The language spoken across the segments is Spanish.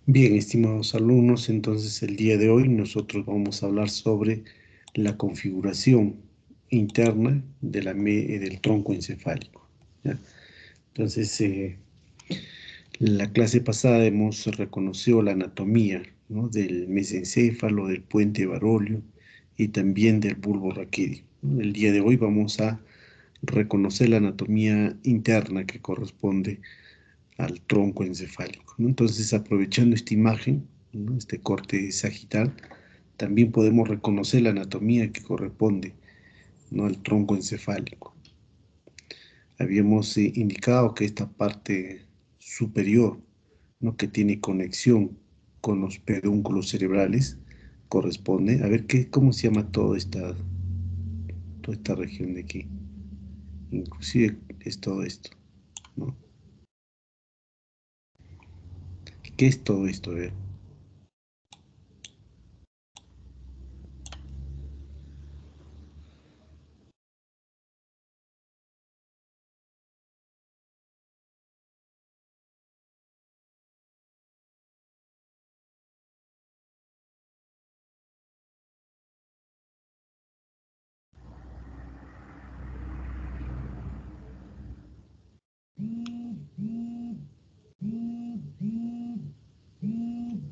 Bien, estimados alumnos, entonces el día de hoy nosotros vamos a hablar sobre la configuración interna de del tronco encefálico, ¿ya? Entonces, la clase pasada hemos reconocido la anatomía, ¿no?, del mesencéfalo, del puente varolio y también del bulbo raquídeo, ¿no? El día de hoy vamos a reconocer la anatomía interna que corresponde al tronco encefálico, ¿no? Entonces, aprovechando esta imagen, ¿no?, este corte sagital, también podemos reconocer la anatomía que corresponde, ¿no?, al tronco encefálico. Habíamos indicado que esta parte superior, ¿no?, que tiene conexión con los pedúnculos cerebrales, corresponde, a ver cómo se llama toda esta región de aquí. Inclusive es todo esto, ¿no? ¿Qué es todo esto? A ver.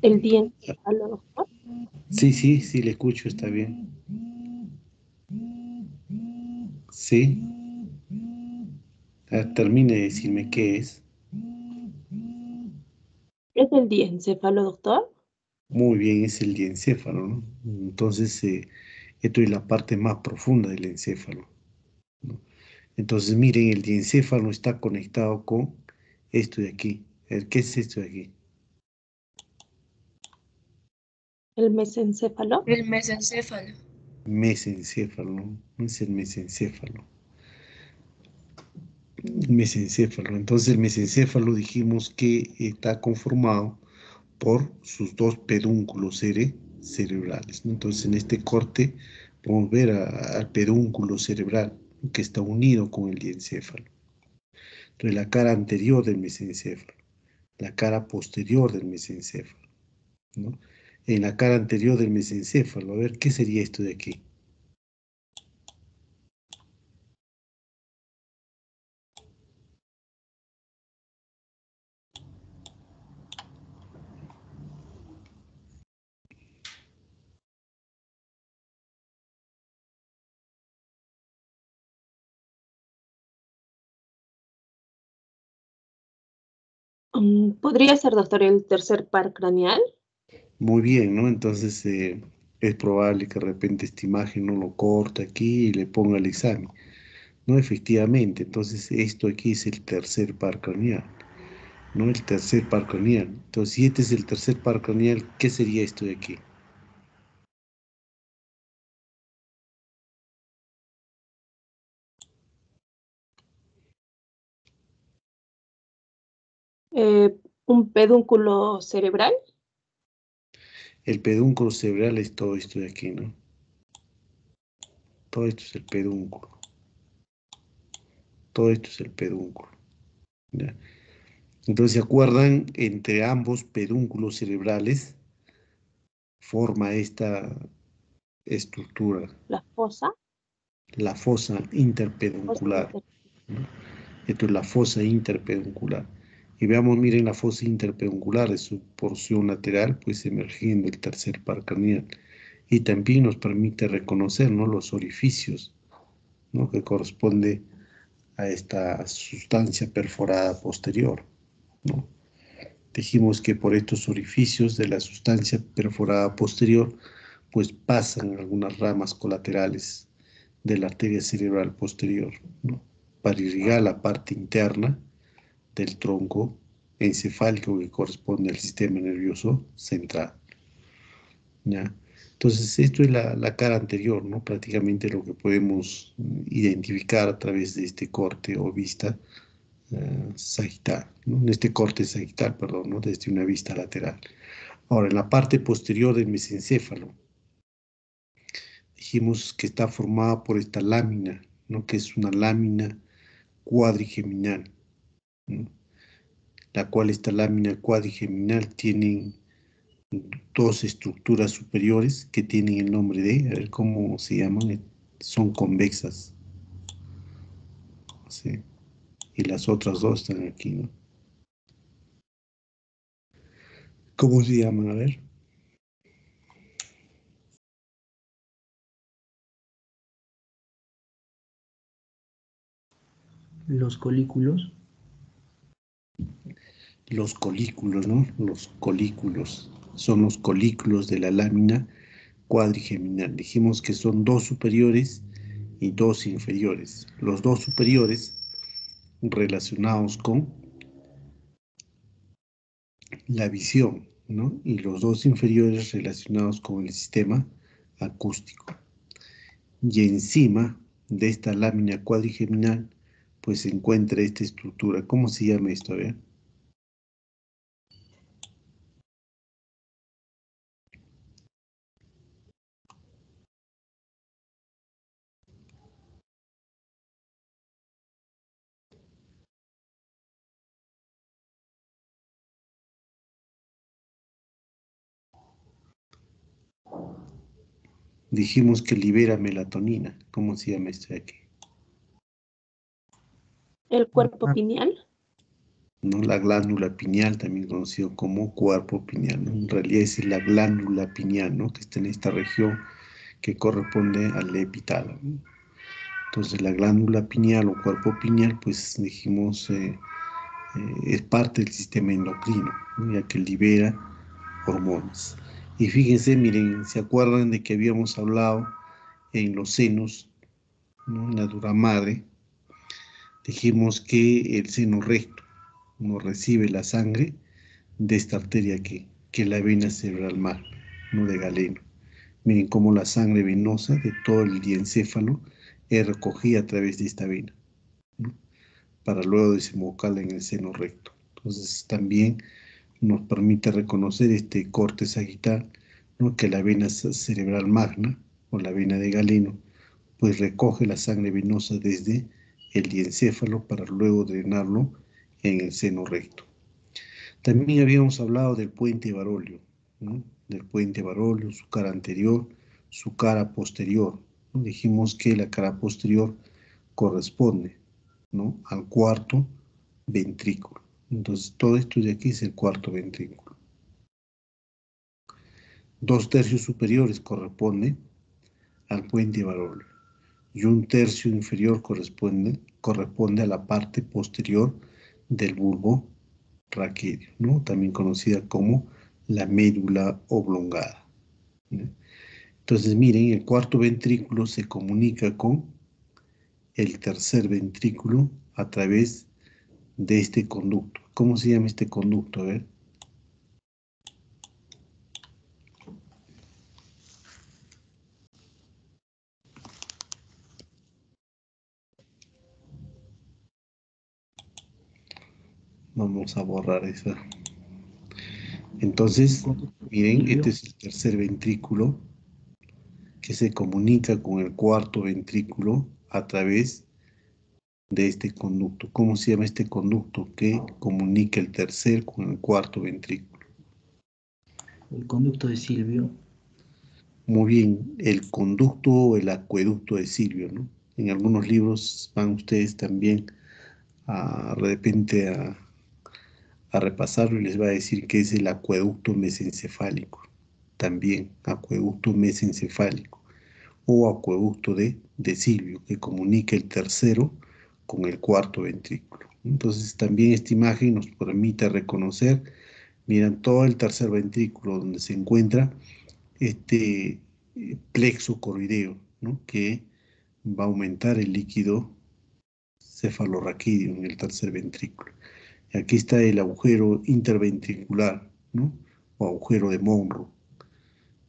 El diencéfalo, doctor. Sí, sí, sí, le escucho, está bien. Sí. Termine de decirme qué es. ¿Es el diencéfalo, doctor? Muy bien, es el diencéfalo, ¿no? Entonces, esto es la parte más profunda del encéfalo, ¿no? Entonces, miren, el diencéfalo está conectado con esto de aquí. A ver, ¿qué es esto de aquí? ¿El mesencéfalo? El mesencéfalo. Mesencéfalo, ¿no? No es el mesencéfalo. El mesencéfalo. Entonces, el mesencéfalo dijimos que está conformado por sus dos pedúnculos cerebrales, ¿no? Entonces, en este corte podemos ver al pedúnculo cerebral, ¿no?, que está unido con el diencéfalo. Entonces, la cara anterior del mesencéfalo, la cara posterior del mesencéfalo, ¿no? En la cara anterior del mesencéfalo, a ver, ¿qué sería esto de aquí? ¿Podría ser, doctor, el tercer par craneal? Muy bien, ¿no? Entonces, es probable que de repente esta imagen no lo corte aquí y le ponga el examen. No, efectivamente, entonces esto aquí es el tercer par craneal, ¿no? El tercer par craneal. Entonces, si este es el tercer par craneal, ¿qué sería esto de aquí? ¿Un pedúnculo cerebral? El pedúnculo cerebral es todo esto de aquí, ¿no? Todo esto es el pedúnculo. Todo esto es el pedúnculo, ¿ya? Entonces, ¿se acuerdan? Entre ambos pedúnculos cerebrales forma esta estructura, ¿La fosa? la fosa Fosa interpeduncular, inter- ¿no? Esto es la fosa interpeduncular. Y veamos, miren, la fosa interpeduncular de su porción lateral, pues emergiendo el tercer par craneal. Y también nos permite reconocer, ¿no?, los orificios, ¿no?, que corresponde a esta sustancia perforada posterior, ¿no? Dijimos que por estos orificios de la sustancia perforada posterior, pues pasan algunas ramas colaterales de la arteria cerebral posterior, ¿no?, para irrigar la parte interna del tronco encefálico que corresponde al sistema nervioso central, ¿ya? Entonces, esto es la cara anterior, ¿no? Prácticamente lo que podemos identificar a través de este corte o vista sagital, ¿no? En este corte sagital, perdón, ¿no?, desde una vista lateral. Ahora, en la parte posterior del mesencéfalo, dijimos que está formada por esta lámina, ¿no?, que es una lámina cuadrigeminal, ¿no?, la cual esta lámina cuadrigeminal tiene dos estructuras superiores que tienen el nombre de, a ver cómo se llaman, son convexas, ¿sí? Y las otras dos están aquí, ¿no? ¿Cómo se llaman? A ver. Los colículos. Los colículos, ¿no? Los colículos. Son los colículos de la lámina cuadrigeminal. Dijimos que son dos superiores y dos inferiores. Los dos superiores relacionados con la visión, ¿no? Y los dos inferiores relacionados con el sistema acústico. Y encima de esta lámina cuadrigeminal, pues se encuentra esta estructura. ¿Cómo se llama esto? A ver. Dijimos que libera melatonina. ¿Cómo se llama esto de aquí? El cuerpo pineal. ¿No? La glándula pineal, también conocido como cuerpo pineal, ¿no? En realidad es la glándula pineal, ¿no? Que está en esta región que corresponde al epitálamo, ¿no? Entonces la glándula pineal o cuerpo pineal, pues dijimos, es parte del sistema endocrino, ¿no? Ya que libera hormonas. Y fíjense, miren, ¿se acuerdan de que habíamos hablado en los senos, ¿no? En la dura madre, dijimos que el seno recto no recibe la sangre de esta arteria que es la vena cerebral magna, no de Galeno. Miren cómo la sangre venosa de todo el diencéfalo es recogida a través de esta vena, ¿no? Para luego desembocar en el seno recto. Entonces también nos permite reconocer este corte sagital, ¿no? Que la vena cerebral magna o la vena de Galeno pues recoge la sangre venosa desde el diencéfalo para luego drenarlo en el seno recto. También habíamos hablado del puente Barolio, ¿no? Del puente Barolio, su cara anterior, su cara posterior, ¿no? Dijimos que la cara posterior corresponde, ¿no? Al cuarto ventrículo. Entonces, todo esto de aquí es el cuarto ventrículo. 2 tercios superiores corresponde al puente Barolio y 1 tercio inferior corresponde a la parte posterior del bulbo raquídeo, ¿no? También conocida como la médula oblongada, ¿no? Entonces, miren, el cuarto ventrículo se comunica con el tercer ventrículo a través de este conducto. ¿Cómo se llama este conducto? A ver. Vamos a borrar esa. Entonces, miren, este es el tercer ventrículo que se comunica con el cuarto ventrículo a través de este conducto. ¿Cómo se llama este conducto que comunica el tercer con el cuarto ventrículo? El conducto de Silvio. Muy bien, el conducto o el acueducto de Silvio, ¿no? En algunos libros van ustedes también de repente a repasarlo y les va a decir que es el acueducto mesencefálico. También acueducto mesencefálico o acueducto de Silvio, que comunica el tercero con el cuarto ventrículo. Entonces también esta imagen nos permite reconocer, miran, todo el tercer ventrículo donde se encuentra este plexo coroideo, ¿no? Que va a aumentar el líquido cefalorraquídeo en el tercer ventrículo. Y aquí está el agujero interventricular, ¿no? O agujero de Monro,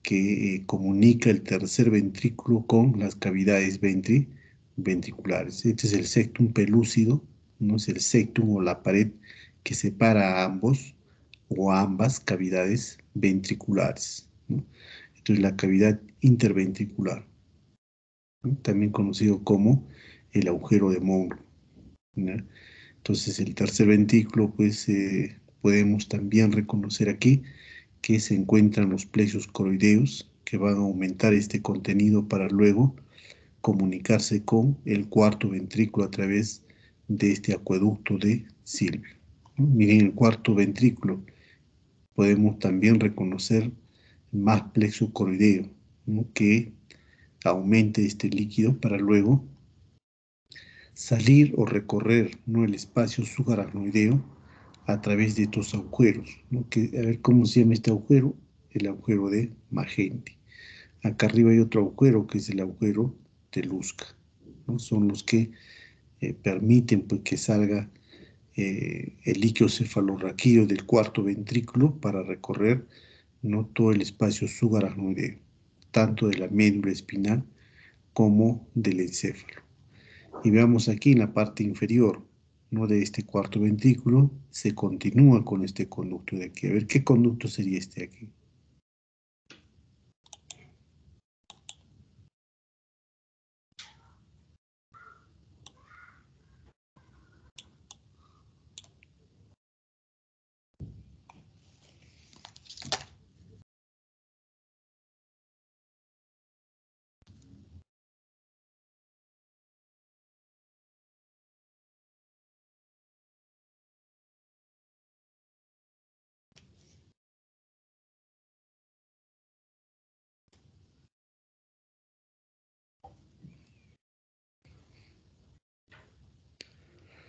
que comunica el tercer ventrículo con las cavidades ventriculares. Este es el septum pelúcido, ¿no? Es el septum o la pared que separa a ambos o a ambas cavidades ventriculares, ¿no? Esto es la cavidad interventricular, ¿no? También conocido como el agujero de Monro, ¿no? Entonces el tercer ventrículo, pues podemos también reconocer aquí que se encuentran los plexos coroideos, que van a aumentar este contenido para luego comunicarse con el cuarto ventrículo a través de este acueducto de Silvio. Miren, el cuarto ventrículo podemos también reconocer más plexo coroideo, ¿no?, que aumente este líquido para luego salir o recorrer, ¿no?, el espacio subaracnoideo a través de estos agujeros, ¿no?, que, a ver cómo se llama este agujero, el agujero de Magenti. Acá arriba hay otro agujero que es el agujero de Lusca, ¿no? Son los que permiten, pues, que salga el líquido cefalorraquídeo del cuarto ventrículo para recorrer, ¿no?, todo el espacio subaracnoideo, tanto de la médula espinal como del encéfalo. Y veamos aquí en la parte inferior, ¿no?, de este cuarto ventrículo, se continúa con este conducto de aquí. A ver, ¿qué conducto sería este de aquí?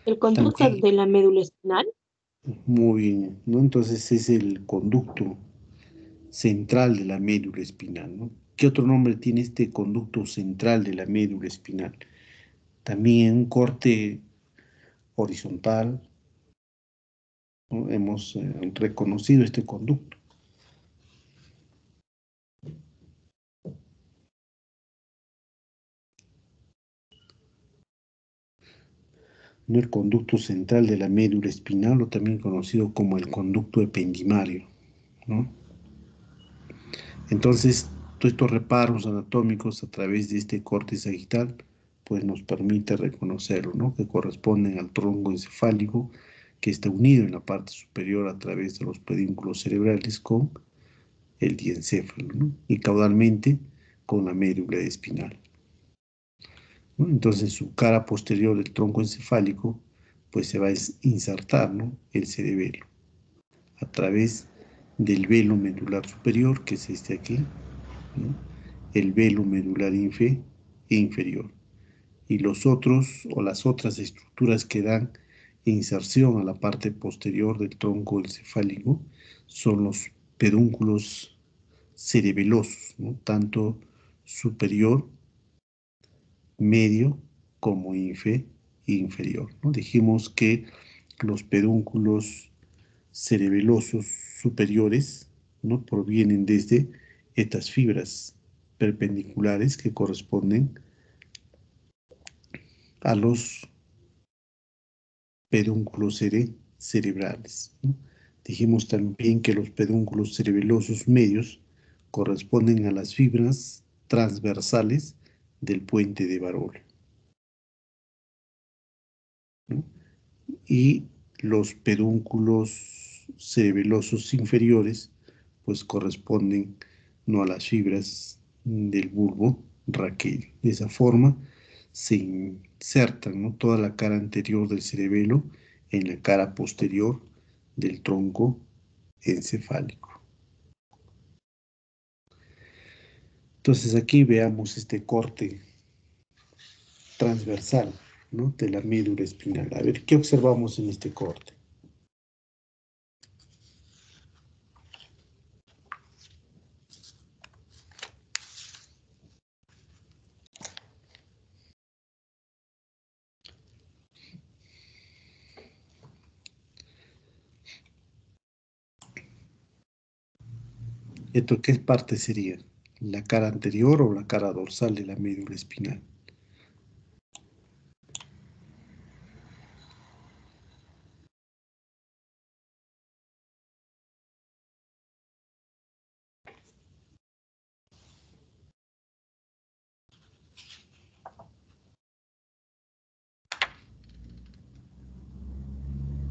El conducto También, de la médula espinal. muy bien, ¿no? Entonces es el conducto central de la médula espinal, ¿no? ¿Qué otro nombre tiene este conducto central de la médula espinal? También un corte horizontal, ¿no? Hemos reconocido este conducto, ¿no? El conducto central de la médula espinal, o también conocido como el conducto ependimario, ¿no? Entonces, todos estos reparos anatómicos a través de este corte sagital, pues nos permite reconocerlo, ¿no?, que corresponden al tronco encefálico, que está unido en la parte superior a través de los pedúnculos cerebrales con el diencéfalo, ¿no?, y caudalmente con la médula espinal, ¿no? Entonces, su cara posterior del tronco encefálico, pues se va a insertar, ¿no?, el cerebelo a través del velo medular superior, que es este aquí, ¿no?, el velo medular inferior. Y los otros o las otras estructuras que dan inserción a la parte posterior del tronco encefálico son los pedúnculos cerebelosos, ¿no?, tanto superior, medio como inferior, ¿no? Dijimos que los pedúnculos cerebelosos superiores, ¿no?, provienen desde estas fibras perpendiculares que corresponden a los pedúnculos cerebrales, ¿no? Dijimos también que los pedúnculos cerebelosos medios corresponden a las fibras transversales del puente de Barolo, ¿no? Y los pedúnculos cerebelosos inferiores pues corresponden, no, a las fibras del bulbo raquídeo. De esa forma se insertan, ¿no?, toda la cara anterior del cerebelo en la cara posterior del tronco encefálico. Entonces aquí veamos este corte transversal, ¿no?, de la médula espinal. A ver, ¿qué observamos en este corte? ¿Esto qué parte sería? ¿La cara anterior o la cara dorsal de la médula espinal?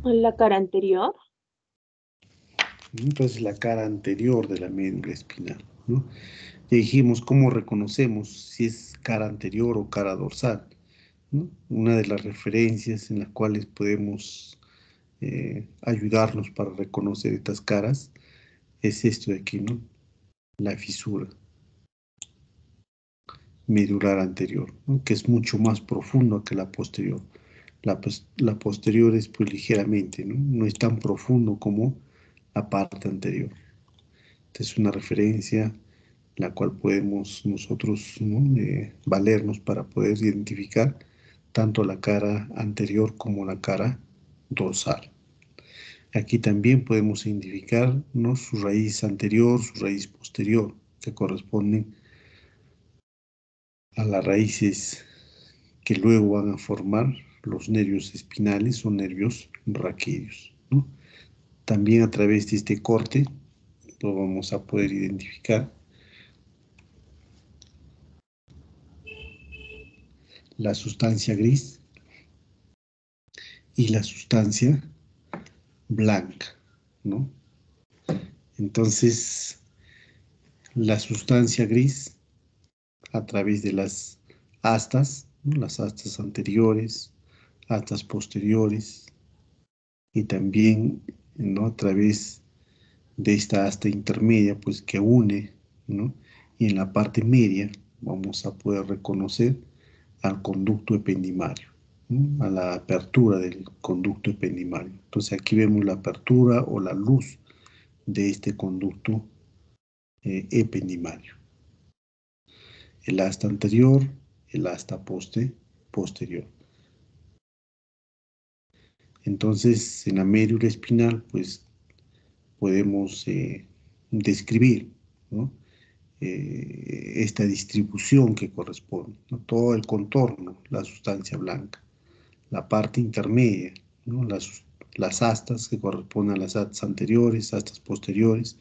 La cara anterior. Entonces la cara anterior de la médula espinal, ¿no? Ya dijimos cómo reconocemos si es cara anterior o cara dorsal, ¿no? Una de las referencias en las cuales podemos ayudarnos para reconocer estas caras es esto de aquí, ¿no? La fisura medular anterior, ¿no? Que es mucho más profundo que la posterior. La posterior es pues ligeramente, ¿no? No es tan profundo como la parte anterior. Esta es una referencia la cual podemos nosotros, ¿no? Valernos para poder identificar tanto la cara anterior como la cara dorsal. Aquí también podemos identificar, ¿no? Su raíz anterior, su raíz posterior, que corresponden a las raíces que luego van a formar los nervios espinales o nervios raquídeos, ¿no? También a través de este corte lo vamos a poder identificar la sustancia gris y la sustancia blanca, ¿no? Entonces, la sustancia gris a través de las astas, ¿no? Las astas anteriores, astas posteriores y también, ¿no? A través de esta asta intermedia, pues que une, ¿no? Y en la parte media vamos a poder reconocer al conducto ependimario, ¿no? A la apertura del conducto ependimario. Entonces aquí vemos la apertura o la luz de este conducto ependimario. El asta anterior, el asta posterior. Entonces, en la médula espinal, pues podemos describir, ¿no? Esta distribución que corresponde, ¿no? Todo el contorno, la sustancia blanca, la parte intermedia, ¿no? Las astas que corresponden a las astas anteriores, astas posteriores,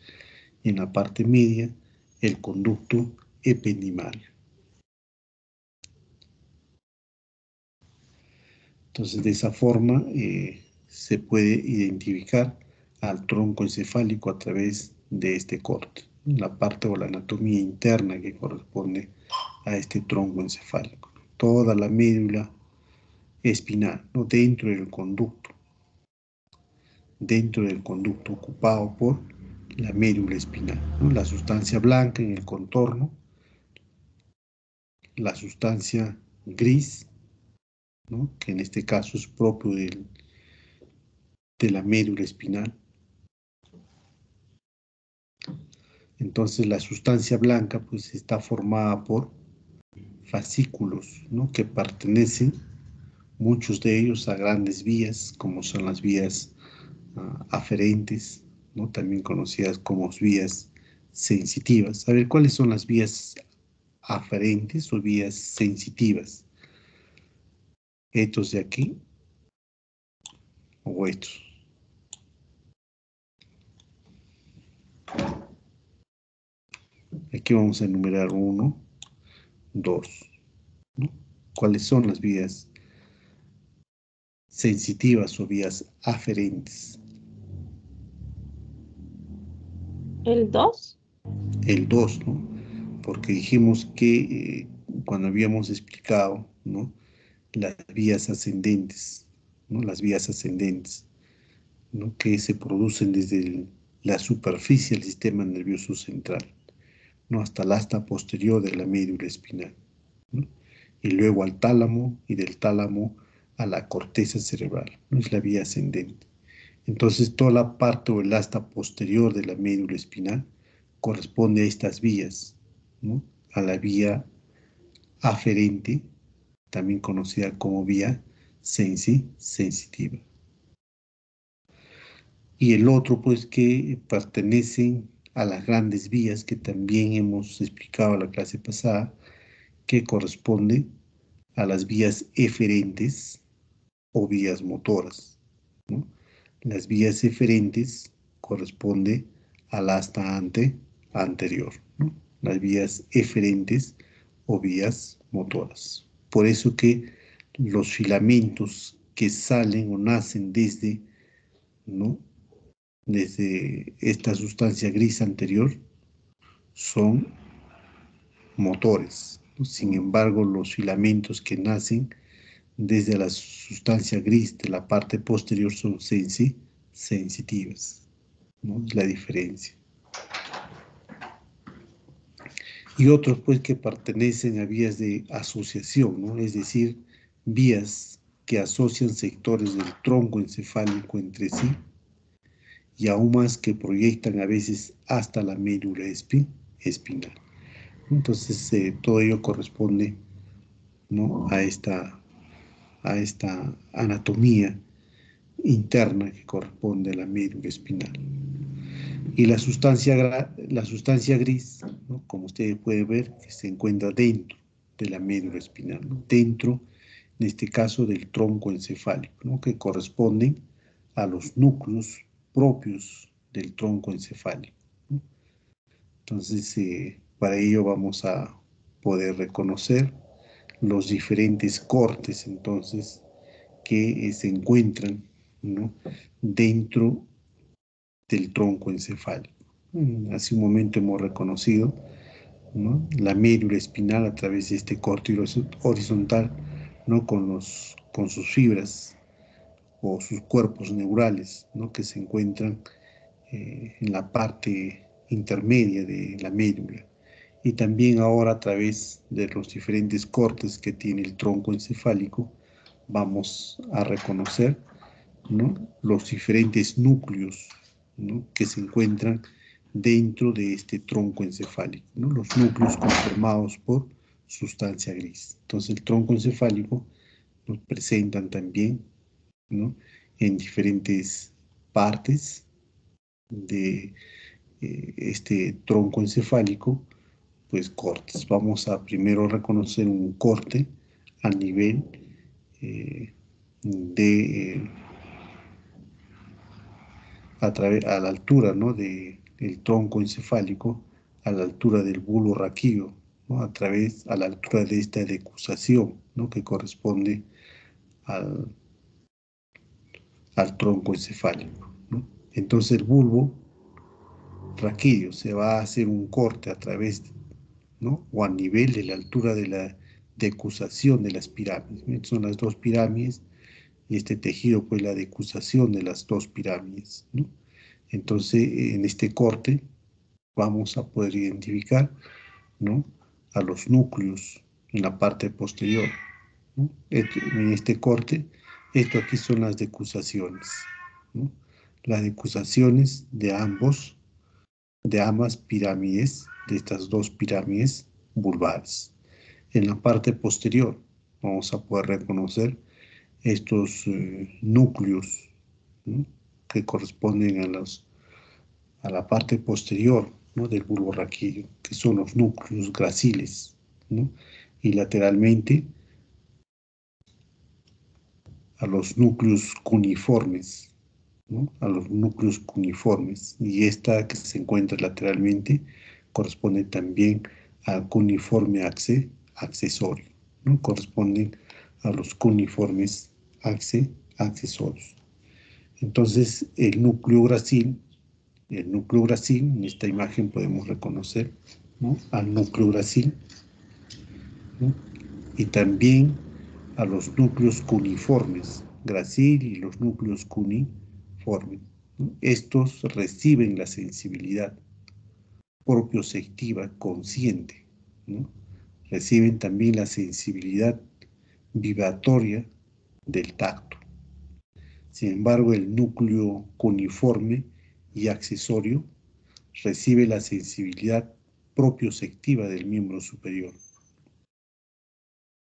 y en la parte media, el conducto ependimario. Entonces, de esa forma se puede identificar al tronco encefálico a través de este corte, la parte o la anatomía interna que corresponde a este tronco encefálico. Toda la médula espinal, ¿no? Dentro del conducto ocupado por la médula espinal, ¿no? La sustancia blanca en el contorno, la sustancia gris, ¿no? Que en este caso es propio de la médula espinal. Entonces la sustancia blanca pues está formada por fascículos, ¿no? Que pertenecen, muchos de ellos, a grandes vías, como son las vías aferentes, ¿no? También conocidas como vías sensitivas. A ver, ¿cuáles son las vías aferentes o vías sensitivas? Estos de aquí o estos. Aquí vamos a enumerar 1, 2, ¿no? ¿Cuáles son las vías sensitivas o vías aferentes? ¿El 2? El 2, ¿no? Porque dijimos que cuando habíamos explicado, ¿no? Las vías ascendentes, ¿no? Las vías ascendentes, ¿no? Que se producen desde la superficie del sistema nervioso central, ¿no? Hasta la asta posterior de la médula espinal, ¿no? Y luego al tálamo y del tálamo a la corteza cerebral, ¿no? Es la vía ascendente. Entonces toda la parte o el asta posterior de la médula espinal corresponde a estas vías, ¿no? A la vía aferente, también conocida como vía sensitiva. Y el otro, pues, que pertenecen a las grandes vías que también hemos explicado en la clase pasada, que corresponde a las vías eferentes o vías motoras, ¿no? Las vías eferentes corresponde al asta anterior, ¿no? Las vías eferentes o vías motoras. Por eso que los filamentos que salen o nacen desde, ¿no? desde esta sustancia gris anterior son motores, ¿no? Sin embargo, los filamentos que nacen desde la sustancia gris de la parte posterior son sensitivas, ¿no? Es la diferencia. Y otros pues que pertenecen a vías de asociación, ¿no? Es decir, vías que asocian sectores del tronco encefálico entre sí y aún más que proyectan a veces hasta la médula espinal. Entonces, todo ello corresponde, ¿no? a esta anatomía interna que corresponde a la médula espinal. Y la sustancia gris, ¿no? Como ustedes pueden ver, que se encuentra dentro de la médula espinal, ¿no? Dentro, en este caso, del tronco encefálico, ¿no? Que corresponden a los núcleos propios del tronco encefálico, ¿no? Entonces, para ello vamos a poder reconocer los diferentes cortes, entonces, que se encuentran, ¿no? dentro del tronco encefálico. Hace un momento hemos reconocido, ¿no? la médula espinal a través de este corte horizontal, ¿no? con sus fibras o sus cuerpos neurales, ¿no? que se encuentran en la parte intermedia de la médula. Y también ahora a través de los diferentes cortes que tiene el tronco encefálico, vamos a reconocer, ¿no? los diferentes núcleos, ¿no? que se encuentran dentro de este tronco encefálico, ¿no? los núcleos conformados por sustancia gris. Entonces el tronco encefálico nos presentan también, ¿no? en diferentes partes de este tronco encefálico, pues cortes. Vamos a primero reconocer un corte a nivel de a la altura, ¿no? del tronco encefálico, a la altura del bulbo raquídeo, ¿no? a la altura de esta decusación, ¿no? que corresponde al, al tronco encefálico, ¿no? Entonces el bulbo raquídeo se va a hacer un corte a través, ¿no? o a nivel de la altura de la decusación de las pirámides. Estas son las dos pirámides y este tejido, pues la decusación de las dos pirámides, ¿no? Entonces, en este corte vamos a poder identificar, ¿no? a los núcleos en la parte posterior, ¿no? En este corte, esto aquí son las decusaciones, ¿no? Las decusaciones de ambas pirámides, de estas dos pirámides vulvares. En la parte posterior vamos a poder reconocer estos núcleos, ¿no? que corresponden a la parte posterior, ¿no? del bulbo raquídeo, que son los núcleos graciles, ¿no? y lateralmente a los núcleos cuneiformes, ¿no? a los núcleos cuneiformes, y esta que se encuentra lateralmente corresponde también al cuneiforme accesorio, ¿no? corresponden a los cuneiformes accesorios. Entonces, el núcleo gracil, en esta imagen podemos reconocer, ¿no? al núcleo gracil, ¿no? y también a los núcleos cuneiformes, gracil y los núcleos cuneiformes, ¿no? Estos reciben la sensibilidad propioceptiva consciente, ¿no? Reciben también la sensibilidad vibratoria del tacto. Sin embargo, el núcleo cuneiforme y accesorio recibe la sensibilidad propioceptiva del miembro superior.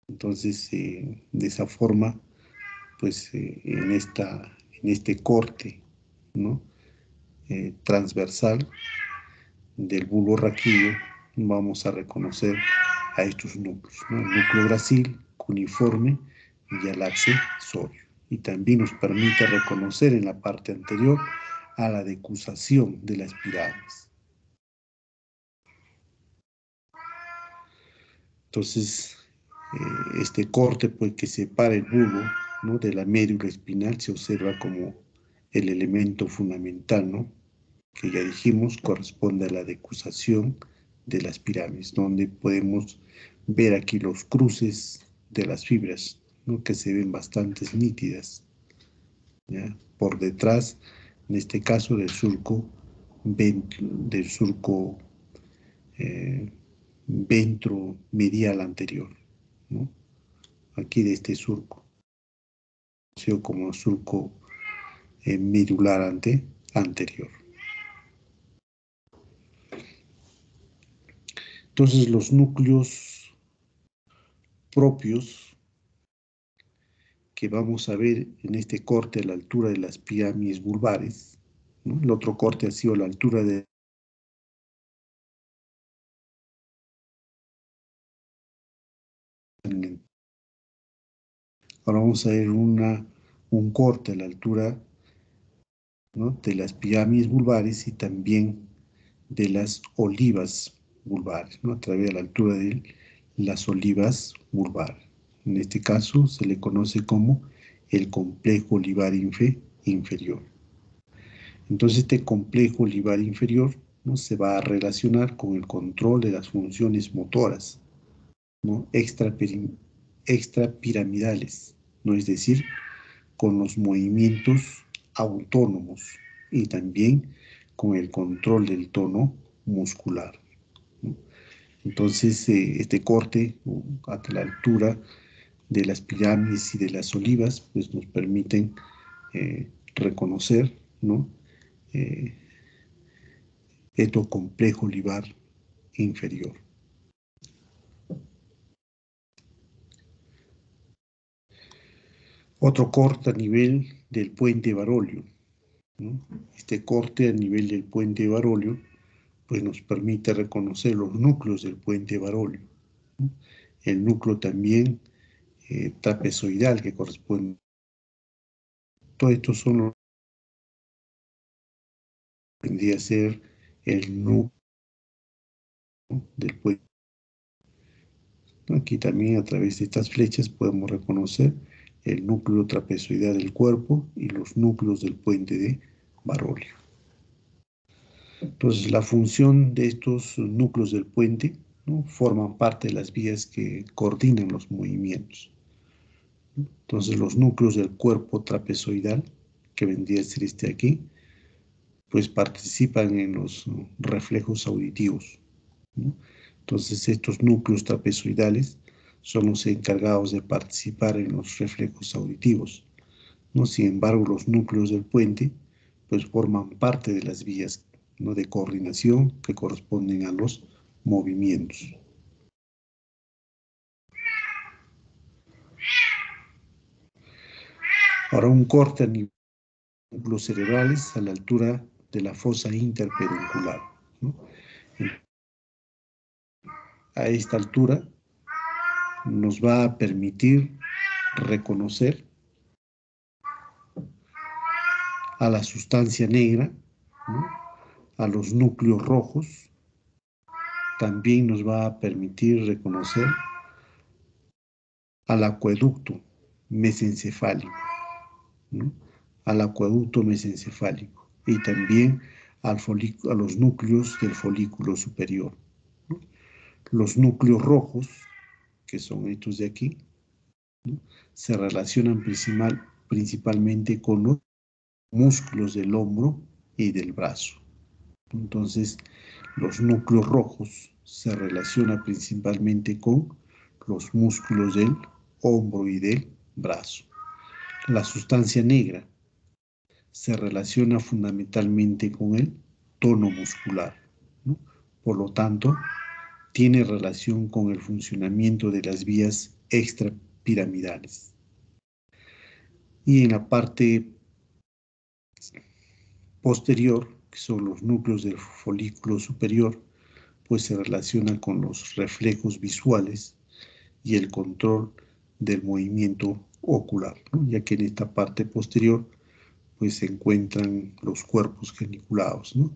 Entonces, de esa forma, pues en este corte, ¿no? transversal del bulbo raquídeo, vamos a reconocer a estos núcleos, ¿no? El núcleo gracil, cuneiforme y el accesorio. Y también nos permite reconocer en la parte anterior a la decusación de las pirámides. Entonces, este corte pues, que separa el bulbo, ¿no? de la médula espinal se observa como el elemento fundamental, ¿no? Que ya dijimos corresponde a la decusación de las pirámides, donde podemos ver aquí los cruces de las fibras, ¿no? Que se ven bastante nítidas, ¿ya? Por detrás, en este caso, del surco ventromedial anterior, ¿no? Aquí de este surco, conocido como surco medular anterior. Entonces, los núcleos propios que vamos a ver en este corte a la altura de las pirámides vulvares, ¿no? El otro corte ha sido a la altura de... Ahora vamos a ver un corte a la altura, ¿no? De las pirámides vulvares y también de las olivas vulvares, ¿no? A través de la altura de las olivas vulvares. En este caso se le conoce como el complejo olivar inferior. Entonces este complejo olivar inferior, ¿no? Se va a relacionar con el control de las funciones motoras, ¿no? extrapiramidales, ¿no? Es decir, con los movimientos autónomos y también con el control del tono muscular, ¿no? Entonces, este corte a la altura de las pirámides y de las olivas, pues nos permiten reconocer, ¿no? Este complejo olivar inferior. Otro corte a nivel del puente Barolio, ¿no? Este corte a nivel del puente Barolio pues nos permite reconocer los núcleos del puente Barolio, ¿no? El núcleo también trapezoidal que corresponde. Todos estos son los que vendría a ser el núcleo del puente. Aquí también a través de estas flechas podemos reconocer el núcleo trapezoidal del cuerpo y los núcleos del puente de Barolio. Entonces, la función de estos núcleos del puente, ¿no? Forman parte de las vías que coordinan los movimientos. Entonces, los núcleos del cuerpo trapezoidal, que vendría a ser este aquí, pues participan en los reflejos auditivos, ¿no? Entonces, estos núcleos trapezoidales son los encargados de participar en los reflejos auditivos, ¿no? Sin embargo, los núcleos del puente pues forman parte de las vías, ¿no? De coordinación que corresponden a los movimientos. Ahora un corte a nivel de núcleos cerebrales a la altura de la fosa interpeduncular, ¿no? A esta altura nos va a permitir reconocer a la sustancia negra, ¿no? A los núcleos rojos. También nos va a permitir reconocer al acueducto mesencefálico, ¿no? Al acueducto mesencefálico y también a los núcleos del folículo superior, ¿no? Los núcleos rojos, que son estos de aquí, ¿no? Se relacionan principalmente con los músculos del hombro y del brazo. Entonces, los núcleos rojos se relacionan principalmente con los músculos del hombro y del brazo. La sustancia negra se relaciona fundamentalmente con el tono muscular, ¿no? Por lo tanto, tiene relación con el funcionamiento de las vías extrapiramidales. Y en la parte posterior, que son los núcleos del folículo superior, pues se relaciona con los reflejos visuales y el control del movimiento ocular, ¿no? Ya que en esta parte posterior pues se encuentran los cuerpos geniculados, ¿no?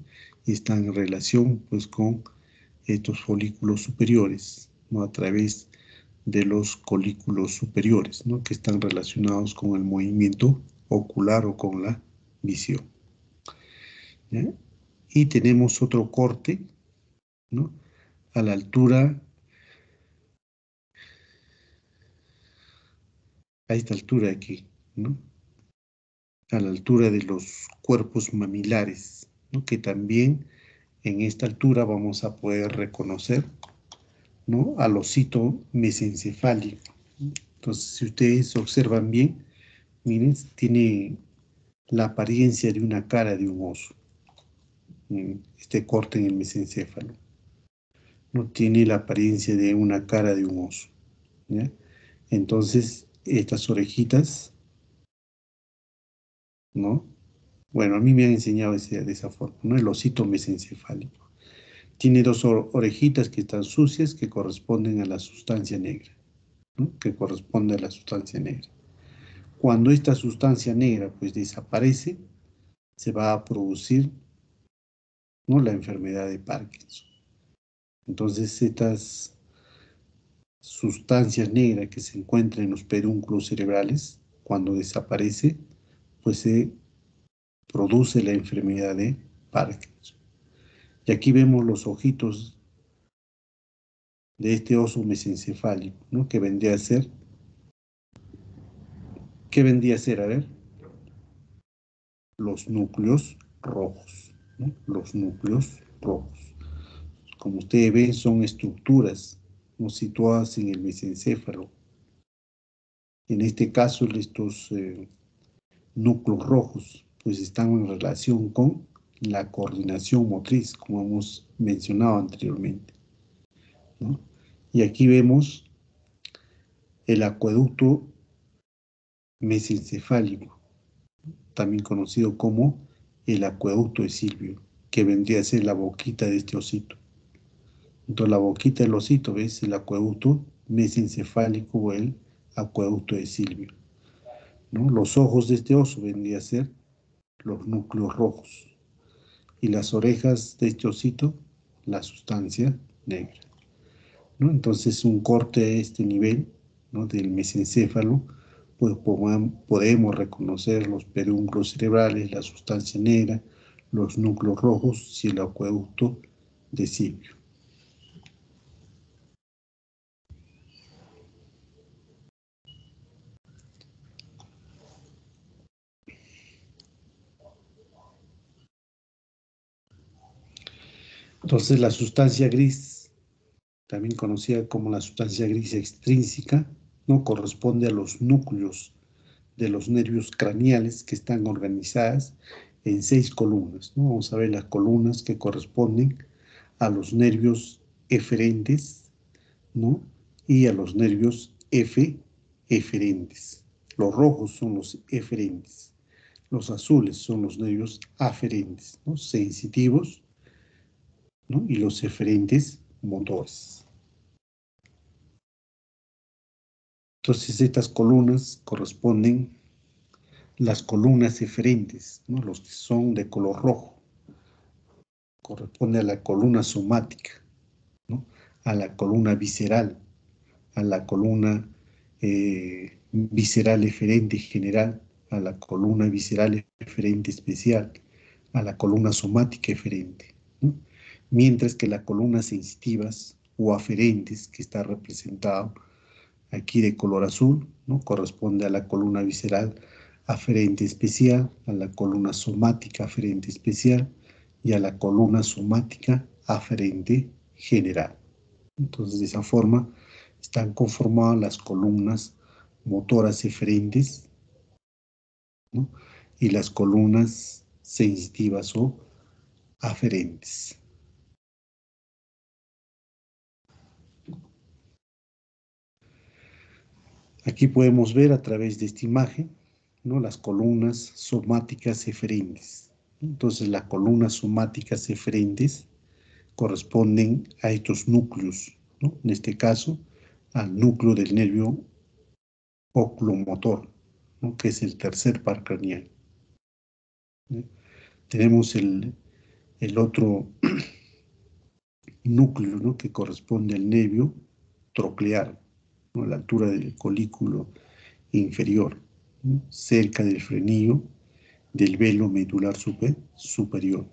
Y están en relación pues con estos folículos superiores, ¿no? A través de los colículos superiores, ¿no? Que están relacionados con el movimiento ocular o con la visión, ¿ya? Y tenemos otro corte, ¿no? A la altura, a esta altura aquí, ¿no? A la altura de los cuerpos mamilares, ¿no? Que también en esta altura vamos a poder reconocer, ¿no? Al osito mesencefálico. Entonces, si ustedes observan bien, miren, tiene la apariencia de una cara de un oso, este corte en el mesencéfalo. No tiene la apariencia de una cara de un oso, ¿ya? Entonces, estas orejitas, ¿no? Bueno, a mí me han enseñado de esa forma, ¿no? El osito mesencefálico. Tiene dos orejitas que están sucias que corresponden a la sustancia negra, ¿no? Que corresponde a la sustancia negra. Cuando esta sustancia negra pues desaparece, se va a producir, ¿no? La enfermedad de Parkinson. Entonces, estas sustancias negras que se encuentran en los pedúnculos cerebrales, cuando desaparece, pues se produce la enfermedad de Parkinson. Y aquí vemos los ojitos de este oso mesencefálico, ¿no? Que vendría a ser, ¿qué vendría a ser? A ver, los núcleos rojos, ¿no? Los núcleos rojos. Como ustedes ven, son estructuras, ¿no? Situadas en el mesencéfalo. En este caso, estos núcleos rojos pues están en relación con la coordinación motriz, como hemos mencionado anteriormente, ¿no? Y aquí vemos el acueducto mesencefálico, también conocido como el acueducto de Silvio, que vendría a ser la boquita de este osito. Entonces la boquita del osito, ¿ves? El acueducto mesencefálico o el acueducto de Silvio, ¿no? Los ojos de este oso vendrían a ser los núcleos rojos y las orejas de este osito, la sustancia negra, ¿no? Entonces un corte a este nivel, ¿no? Del mesencéfalo, pues podemos reconocer los pedúnculos cerebrales, la sustancia negra, los núcleos rojos y el acueducto de Silvio. Entonces la sustancia gris, también conocida como la sustancia gris extrínseca, ¿no? Corresponde a los núcleos de los nervios craneales que están organizadas en 6 columnas, ¿no? Vamos a ver las columnas que corresponden a los nervios eferentes, ¿no? Y a los nervios eferentes. Los rojos son los eferentes, los azules son los nervios aferentes, ¿no? Sensitivos, ¿no? Y los eferentes motores. Entonces estas columnas corresponden las columnas eferentes, ¿no? Los que son de color rojo, corresponde a la columna somática, ¿no? A la columna visceral, a la columna visceral eferente general, a la columna visceral eferente especial, a la columna somática eferente, ¿no? Mientras que las columnas sensitivas o aferentes, que está representado aquí de color azul, ¿no? Corresponde a la columna visceral aferente especial, a la columna somática aferente especial y a la columna somática aferente general. Entonces, de esa forma están conformadas las columnas motoras eferentes, ¿no? Y las columnas sensitivas o aferentes. Aquí podemos ver a través de esta imagen, ¿no? Las columnas somáticas eferentes. Entonces, las columnas somáticas eferentes corresponden a estos núcleos, ¿no? En este caso, al núcleo del nervio oculomotor, ¿no? Que es el tercer par craneal, ¿no? Tenemos el otro núcleo, ¿no? Que corresponde al nervio troclear, ¿no? A la altura del colículo inferior, ¿no? Cerca del frenillo del velo medular superior.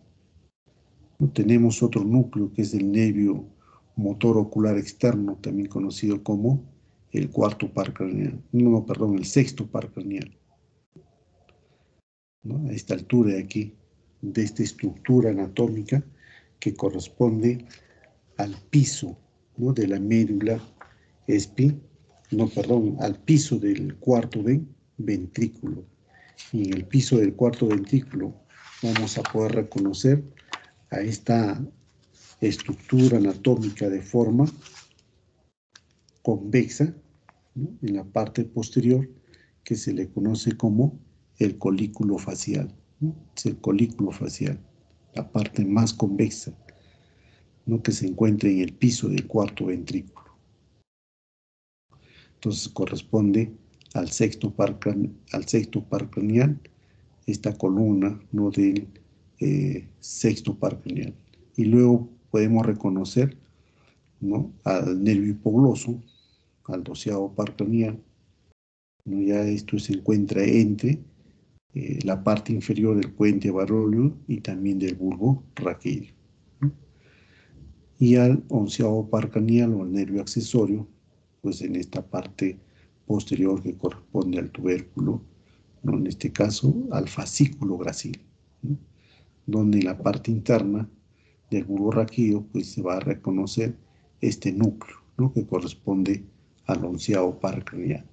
Tenemos otro núcleo que es el nervio motor ocular externo, también conocido como el cuarto par craneal. No, perdón, el sexto par craneal. ¿No? A esta altura de aquí, de esta estructura anatómica que corresponde al piso, ¿no?, de la médula al piso del cuarto ventrículo. Y en el piso del cuarto ventrículo vamos a poder reconocer a esta estructura anatómica de forma convexa, ¿no?, en la parte posterior, que se le conoce como el colículo facial, ¿no? Es el colículo facial, la parte más convexa, ¿no?, que se encuentra en el piso del cuarto ventrículo. Entonces corresponde al sexto par craneal, esta columna, ¿no?, del sexto par craneal. Y luego podemos reconocer, ¿no?, al nervio hipogloso, al 12º par craneal, ¿no? Ya esto se encuentra entre la parte inferior del puente varolio y también del bulbo raquídeo, ¿no? Y al 11º par craneal o al nervio accesorio, pues en esta parte posterior que corresponde al tubérculo, ¿no?, en este caso al fascículo gracil, ¿no?, donde en la parte interna del bulbo raquídeo pues se va a reconocer este núcleo, ¿no?, que corresponde al 11º par craneal.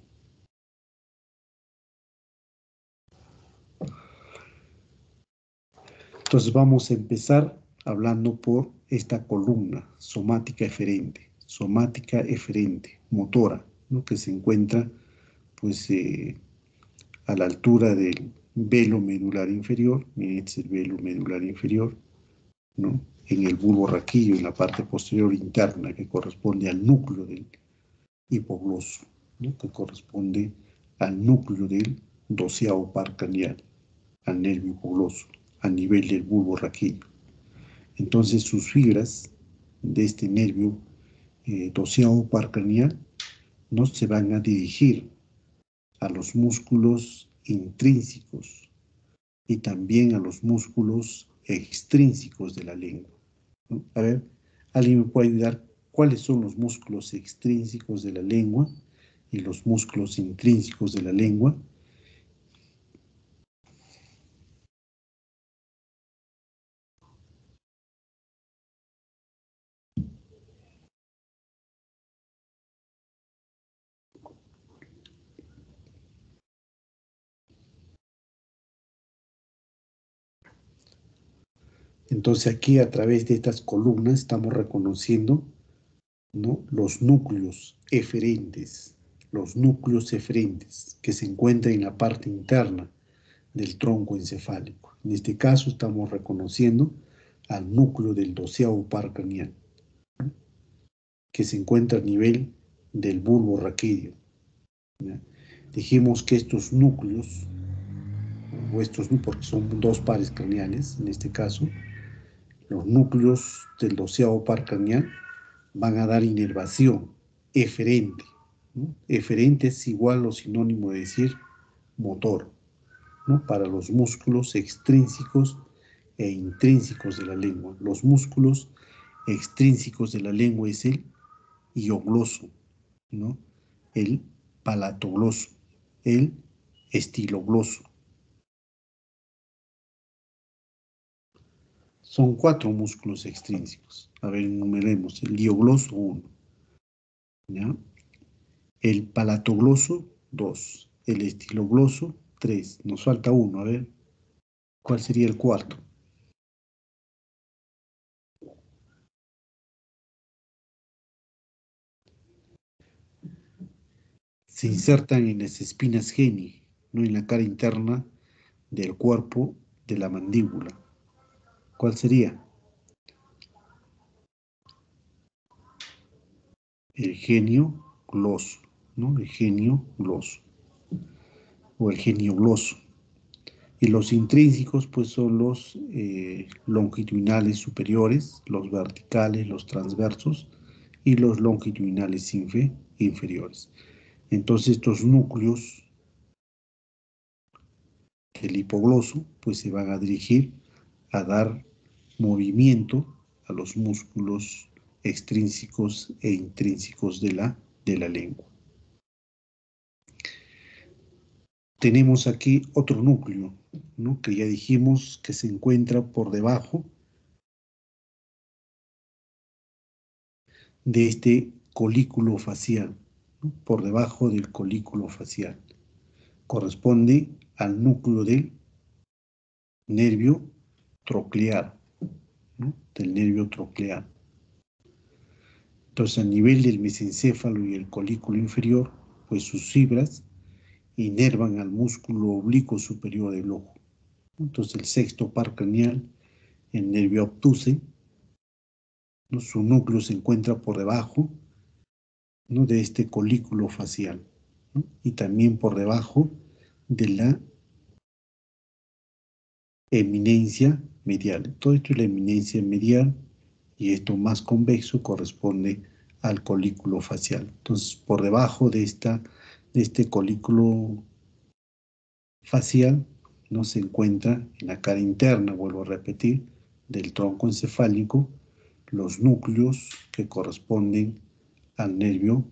Entonces vamos a empezar hablando por esta columna somática eferente, motora, ¿no?, que se encuentra pues a la altura del velo medular inferior. Miren, este es el velo medular inferior, ¿no?, en el bulbo raquídeo, en la parte posterior interna, que corresponde al núcleo del hipogloso, ¿no?, que corresponde al núcleo del 12º par craneal, al nervio hipogloso, a nivel del bulbo raquídeo. Entonces sus fibras de este nervio 12º par craneal no se van a dirigir a los músculos intrínsecos y también a los músculos extrínsecos de la lengua, ¿no? A ver, ¿alguien me puede ayudar? ¿Cuáles son los músculos extrínsecos de la lengua y los músculos intrínsecos de la lengua? Entonces aquí a través de estas columnas estamos reconociendo, ¿no?, los núcleos eferentes que se encuentran en la parte interna del tronco encefálico. En este caso estamos reconociendo al núcleo del 12º par craneal, ¿no?, que se encuentra a nivel del bulbo raquídeo, ¿no? Dijimos que estos núcleos, porque son dos pares craneales en este caso, los núcleos del 12º par craneal van a dar inervación eferente, ¿no? Eferente es igual o sinónimo de decir motor, ¿no?, para los músculos extrínsecos e intrínsecos de la lengua. Los músculos extrínsecos de la lengua es el hiogloso, ¿no?, el palatogloso, el estilogloso. Son 4 músculos extrínsecos. A ver, enumeremos. El hiogloso, 1. ¿Ya? El palatogloso, 2. El estilogloso, 3. Nos falta 1. A ver, ¿cuál sería el cuarto? Se insertan en las espinas geni, no en la cara interna del cuerpo de la mandíbula. ¿Cuál sería? El genio gloso, ¿no? El genio gloso o el genio gloso. Y los intrínsecos pues son los longitudinales superiores, los verticales, los transversos y los longitudinales inferiores. Entonces estos núcleos del hipogloso, pues se van a dirigir a dar movimiento a los músculos extrínsecos e intrínsecos de la lengua. Tenemos aquí otro núcleo, ¿no? Que ya dijimos que se encuentra por debajo de este colículo facial, ¿no? Por debajo del colículo facial. Corresponde al núcleo del nervio troclear, ¿no? Del nervio troclear. Entonces, a nivel del mesencéfalo y el colículo inferior, pues sus fibras inervan al músculo oblicuo superior del ojo. Entonces, el sexto par craneal, el nervio obtuce, ¿no? Su núcleo se encuentra por debajo, ¿no? De este colículo facial, ¿no? Y también por debajo de la eminencia medial. Todo esto es la eminencia medial y esto más convexo corresponde al colículo facial. Entonces, por debajo de este colículo facial, ¿no? Se encuentra en la cara interna, vuelvo a repetir, del tronco encefálico, los núcleos que corresponden al nervio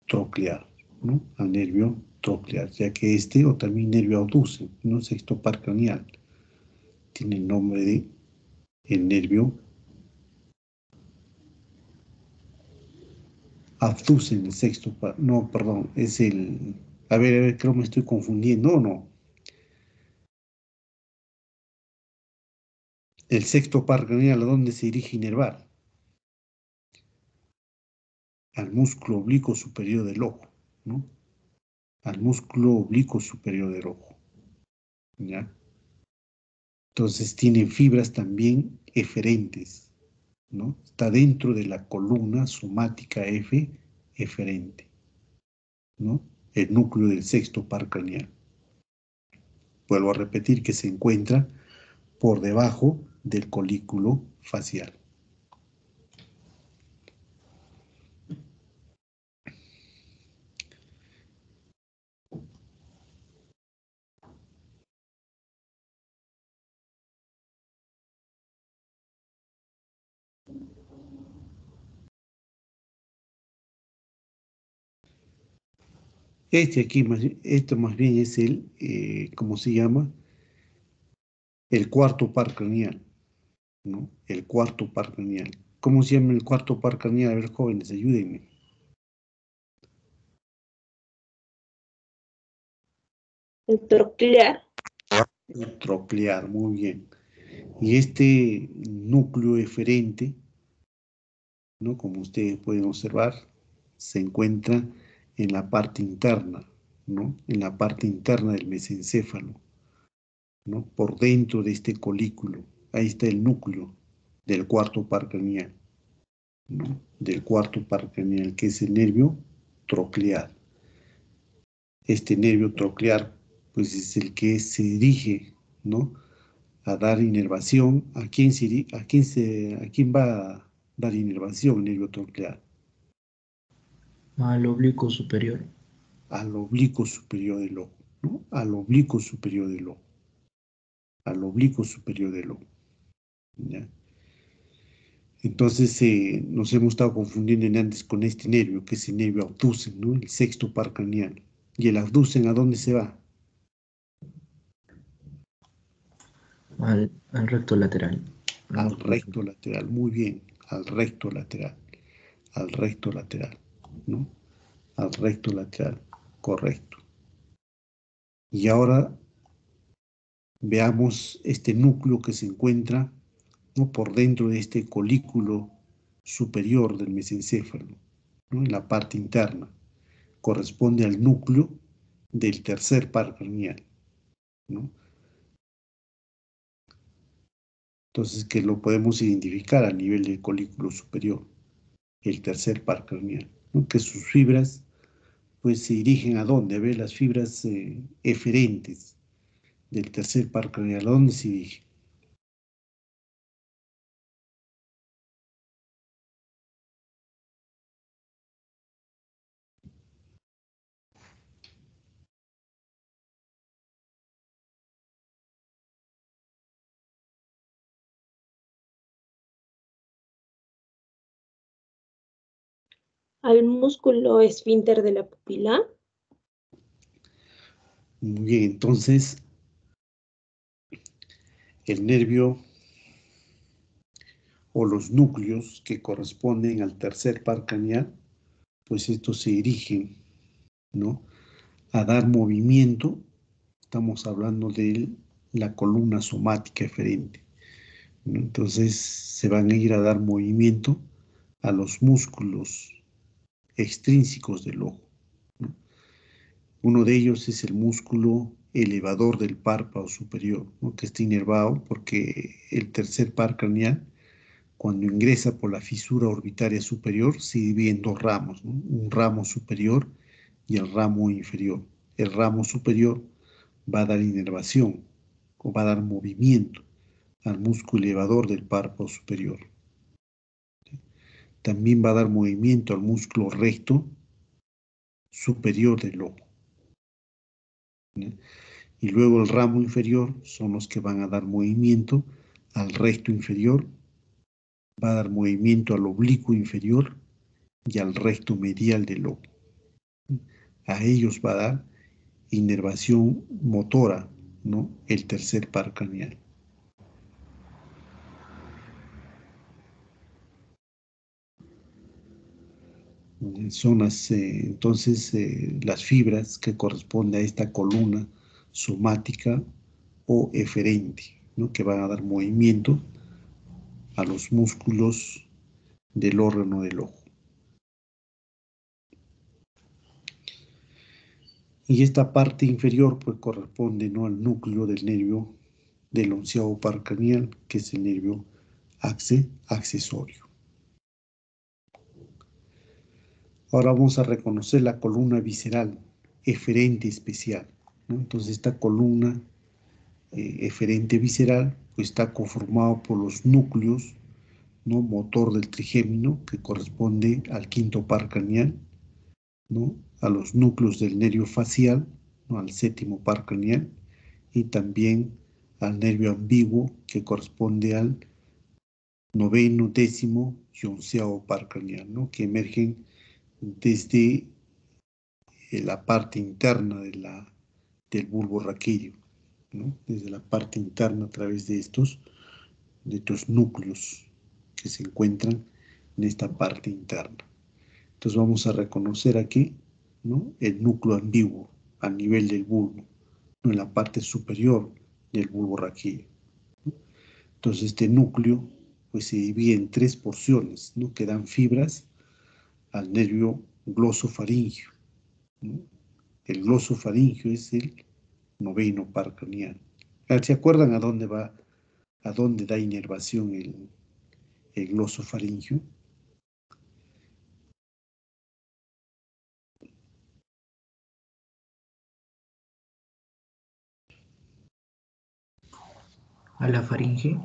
troclear, ¿no? Al nervio troclear, ya que o también nervio abducen, ¿no? Sexto par craneal, tiene el nombre de el nervio abducen, el sexto par, no, perdón, es el, a ver, creo me estoy confundiendo, no, el sexto par craneal, ¿a dónde se dirige inervar? Al músculo oblicuo superior del ojo, ¿no? Al músculo oblicuo superior del ojo, ¿ya? Entonces tienen fibras también eferentes, ¿no? Está dentro de la columna somática F eferente, ¿no? El núcleo del sexto par craneal. Vuelvo a repetir que se encuentra por debajo del colículo facial. Esto más bien es ¿cómo se llama? El cuarto par craneal, ¿no? El cuarto par craneal. ¿Cómo se llama el cuarto par craneal? A ver, jóvenes, ayúdenme. El troclear. El troclear, muy bien. Y este núcleo eferente, ¿no? Como ustedes pueden observar, se encuentra en la parte interna, ¿no? En la parte interna del mesencéfalo, ¿no? Por dentro de este colículo. Ahí está el núcleo del cuarto par craneal, ¿no? Del cuarto par craneal, que es el nervio troclear. Este nervio troclear, pues es el que se dirige, ¿no? A dar inervación. ¿A quién va a dar inervación el nervio troclear? al oblicuo superior. Al oblicuo superior del ojo, ¿no? Al oblicuo superior del ojo. Al oblicuo superior del ojo, ¿ya? Entonces nos hemos estado confundiendo antes con este nervio, que es el nervio abducen, ¿no? El sexto par craneal. ¿Y el abducen a dónde se va? Al recto lateral. Al Al músculo. recto lateral, muy bien, al recto lateral, al recto lateral, ¿no? Al recto lateral, correcto. Y ahora veamos este núcleo que se encuentra, ¿no? Por dentro de este colículo superior del mesencéfalo, ¿no? En la parte interna. Corresponde al núcleo del tercer par craneal, ¿no? Entonces, que lo podemos identificar a nivel del colículo superior, el tercer par craneal, ¿no? Que sus fibras, pues, se dirigen ¿a dónde? A ver, las fibras eferentes del tercer par craneal, ¿a dónde se dirigen? Al músculo esfínter de la pupila. Muy bien, entonces el nervio o los núcleos que corresponden al tercer par craneal, pues estos se dirigen, ¿no?, a dar movimiento. Estamos hablando de la columna somática eferente, ¿no? Entonces se van a ir a dar movimiento a los músculos extrínsecos del ojo, ¿no? Uno de ellos es el músculo elevador del párpado superior, ¿no?, que está inervado porque el tercer par craneal, cuando ingresa por la fisura orbitaria superior, se divide en dos ramos, ¿no?, un ramo superior y el ramo inferior. El ramo superior va a dar inervación o va a dar movimiento al músculo elevador del párpado superior. También va a dar movimiento al músculo recto superior del ojo, ¿no? Y luego el ramo inferior son los que van a dar movimiento al recto inferior, va a dar movimiento al oblicuo inferior y al recto medial del ojo. A ellos va a dar inervación motora, ¿no?, el tercer par craneal. Son entonces las fibras que corresponden a esta columna somática o eferente, ¿no?, que van a dar movimiento a los músculos del órgano del ojo. Y esta parte inferior pues corresponde, ¿no?, al núcleo del nervio del onceavo par craneal, que es el nervio accesorio. Ahora vamos a reconocer la columna visceral eferente especial, ¿no? Entonces esta columna eferente visceral pues está conformado por los núcleos, ¿no?, motor del trigémino, que corresponde al quinto par craneal, ¿no?, a los núcleos del nervio facial, ¿no?, al séptimo par craneal, y también al nervio ambiguo, que corresponde al noveno, décimo y onceavo par craneal, ¿no?, que emergen desde la parte interna del bulbo raquídeo, ¿no?, desde la parte interna a través de estos núcleos que se encuentran en esta parte interna. Entonces vamos a reconocer aquí, ¿no?, el núcleo ambiguo a nivel del bulbo, ¿no?, en la parte superior del bulbo raquídeo, ¿no? Entonces este núcleo pues se divide en tres porciones, ¿no?, que dan fibras al nervio glosofaringio, ¿no? El glosofaringio es el noveno par craneal. ¿Se acuerdan a dónde va, a dónde da inervación el glosofaringio? A la faringe.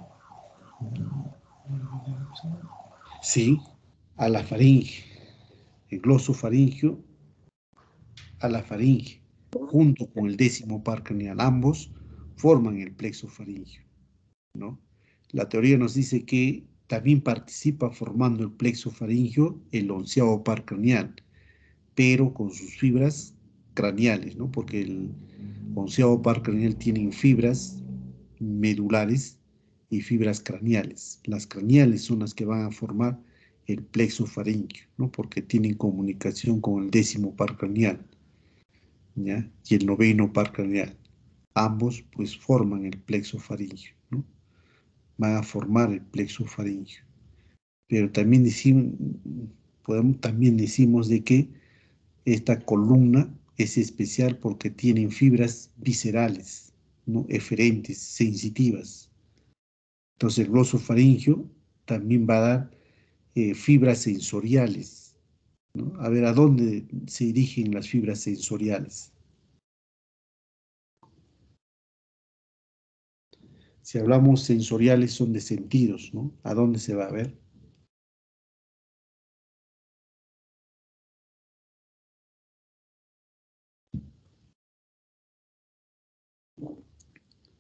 Sí, a la faringe. El glosofaringio a la faringe, junto con el décimo par craneal, ambos forman el plexo faringio, ¿no? La teoría nos dice que también participa formando el plexo faringio el onceavo par craneal, pero con sus fibras craneales, ¿no?, porque el onceavo par craneal tiene fibras medulares y fibras craneales. Las craneales son las que van a formar el plexo faringio, ¿no?, porque tienen comunicación con el décimo par craneal, ¿ya?, y el noveno par craneal. Ambos pues forman el plexo faringio, ¿no?, van a formar el plexo faringio. Pero también decimos de que esta columna es especial porque tienen fibras viscerales, ¿no?, eferentes, sensitivas. Entonces el glosofaringio también va a dar fibras sensoriales, ¿no? A ver, ¿a dónde se dirigen las fibras sensoriales? Si hablamos sensoriales son de sentidos, ¿no? ¿A dónde se va a ver?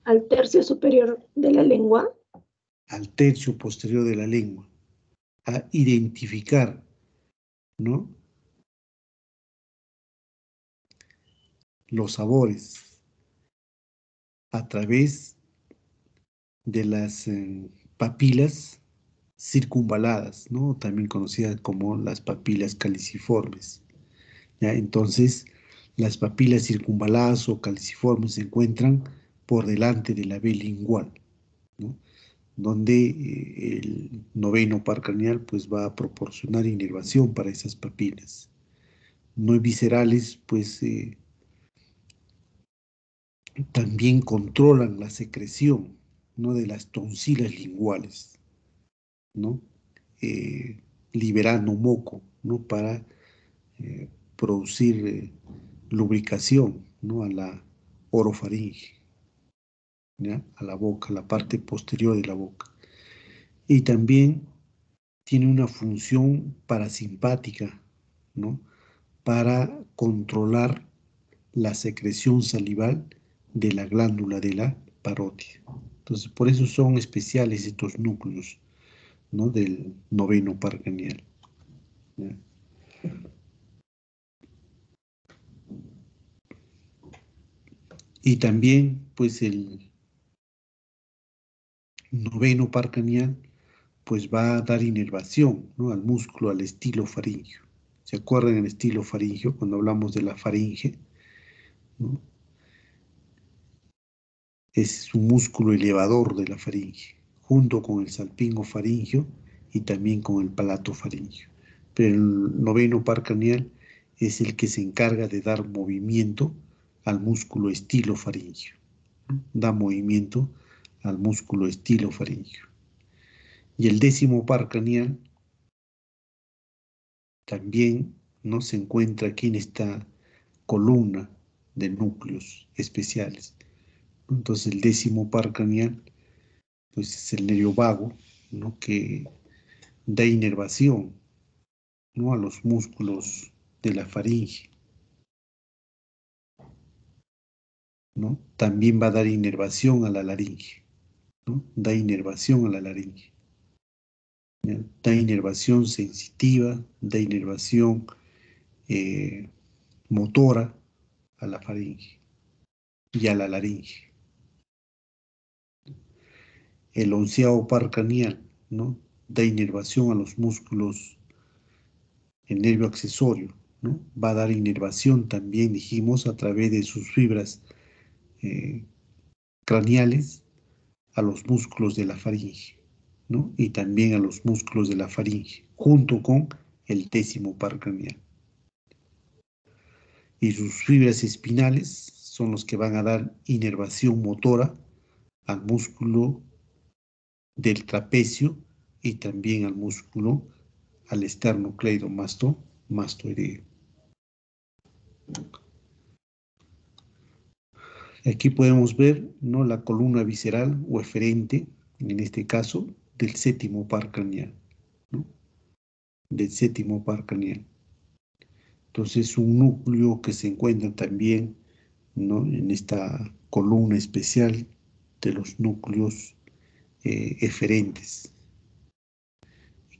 Al tercio superior de la lengua. Al tercio posterior de la lengua, a identificar, ¿no?, los sabores a través de las papilas circunvaladas, ¿no? También conocidas como las papilas caliciformes, ¿ya? Entonces, las papilas circunvaladas o caliciformes se encuentran por delante de la vía lingual, ¿no? Donde el noveno par craneal pues va a proporcionar inervación para esas papilas. No viscerales pues también controlan la secreción, ¿no? De las tonsilas linguales, ¿no? Liberando moco, ¿no? Para producir lubricación, ¿no? A la orofaringe, ¿ya? A la boca, a la parte posterior de la boca. Y también tiene una función parasimpática, ¿no? Para controlar la secreción salival de la glándula de la parótida. Entonces, por eso son especiales estos núcleos, ¿no? Del noveno par craneal, ¿ya? Y también, pues, el noveno par craneal pues va a dar inervación, ¿no? Al músculo, al estilo faríngeo. ¿Se acuerdan el estilo faríngeo cuando hablamos de la faringe, ¿no? Es un músculo elevador de la faringe, junto con el salpingo faríngeo y también con el palato faríngeo. Pero el noveno par craneal es el que se encarga de dar movimiento al músculo estilo faríngeo, ¿no? Da movimiento al músculo estilo faríngeo. Y el décimo par craneal también no se encuentra aquí en esta columna de núcleos especiales. Entonces el décimo par craneal pues es el nervio vago, ¿no? Que da inervación, ¿no? A los músculos de la faringe, ¿no? También va a dar inervación a la laringe, ¿no? Da inervación a la laringe, ¿ya? Da inervación sensitiva, da inervación eh, motora a la faringe y a la laringe. El onceavo par craneal, ¿no? Da inervación a los músculos, el nervio accesorio, ¿no? Va a dar inervación también, dijimos, a través de sus fibras eh, craneales a los músculos de la faringe, ¿no? Y también a los músculos de la faringe, junto con el décimo par craneal. Y sus fibras espinales son los que van a dar inervación motora al músculo del trapecio y también al músculo, al esternocleidomastoideo. Aquí podemos ver, ¿no? La columna visceral o eferente, en este caso, del séptimo par craneal, ¿no? Del séptimo par craneal. Entonces, un núcleo que se encuentra también, ¿no? En esta columna especial de los núcleos eferentes,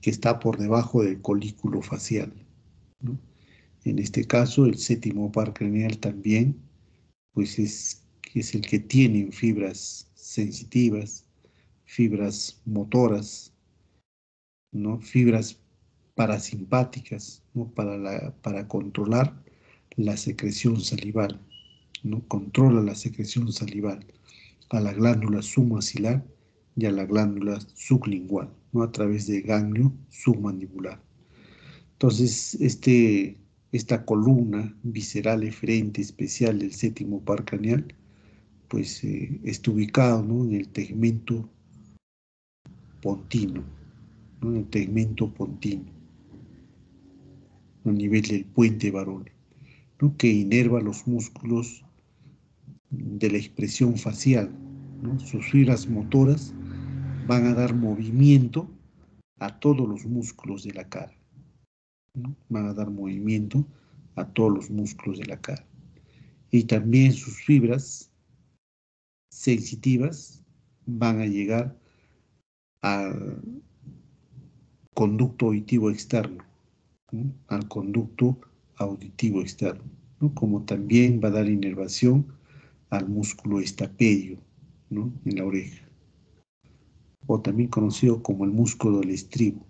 que está por debajo del colículo facial, ¿no? En este caso, el séptimo par craneal también, pues es el que tiene fibras sensitivas, fibras motoras, ¿no? Fibras parasimpáticas, ¿no? Para controlar la secreción salival, ¿no? Controla la secreción salival a la glándula submaxilar y a la glándula sublingual, ¿no? A través de ganglio submandibular. Entonces, esta columna visceral eferente especial del séptimo par craneal, pues está ubicado, ¿no? En el tegmento pontino, ¿no? En el tegmento pontino, a nivel del puente varón, ¿no? Que inerva los músculos de la expresión facial, ¿no? Sus fibras motoras van a dar movimiento a todos los músculos de la cara, ¿no? Van a dar movimiento a todos los músculos de la cara. Y también sus fibras sensitivas van a llegar al conducto auditivo externo, ¿no? Al conducto auditivo externo. ¿no? Como también va a dar inervación al músculo estapedio, ¿no? En la oreja, o también conocido como el músculo del estribo,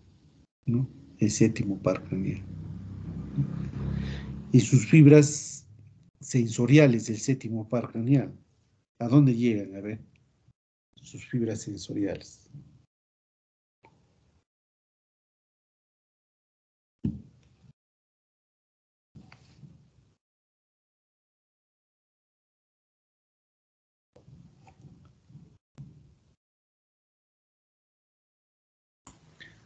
¿no? El séptimo par craneal. Y sus fibras sensoriales del séptimo par craneal, ¿a dónde llegan? A ver, sus fibras sensoriales.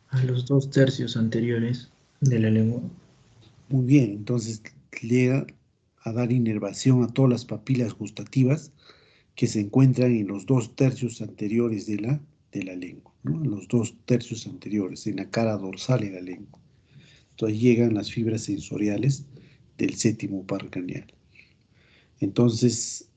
A los 2 tercios anteriores de la lengua. Muy bien, entonces llega a dar inervación a todas las papilas gustativas que se encuentran en los 2 tercios anteriores de la lengua, ¿no? En los 2 tercios anteriores, en la cara dorsal de la lengua. Entonces llegan las fibras sensoriales del séptimo par craneal. Entonces,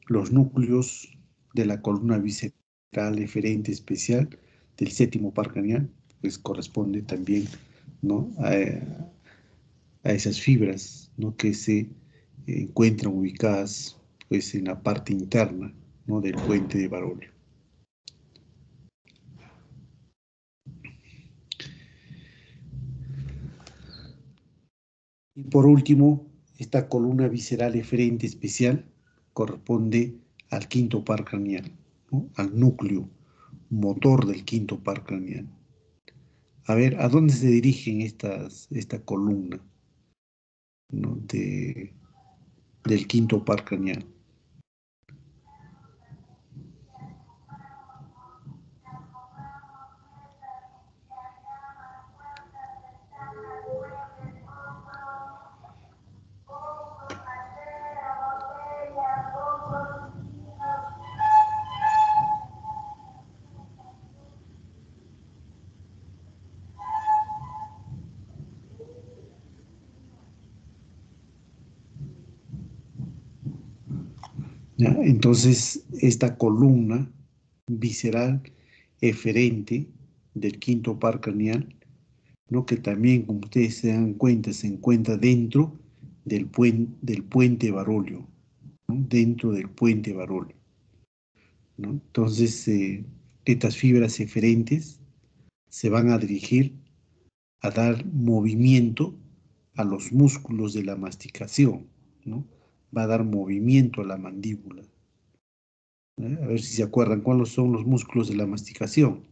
los núcleos de la columna visceral eferente especial del séptimo par craneal, pues corresponde también, ¿no? A esas fibras, ¿no? Que se encuentran ubicadas, pues, en la parte interna, ¿no? Del puente de Barolio. Y por último, esta columna visceral eferente especial corresponde al quinto par craneal, ¿no? Al núcleo motor del quinto par craneal. A ver, ¿a dónde se dirigen esta columna, ¿no? Del quinto par craneal? ¿Ya? Entonces, esta columna visceral eferente del quinto par craneal, ¿no? Que también, como ustedes se dan cuenta, se encuentra dentro del puente Barolio, ¿no? Dentro del puente Barolio, ¿no? Entonces, estas fibras eferentes se van a dirigir a dar movimiento a los músculos de la masticación, ¿no? Va a dar movimiento a la mandíbula. A ver si se acuerdan cuáles son los músculos de la masticación.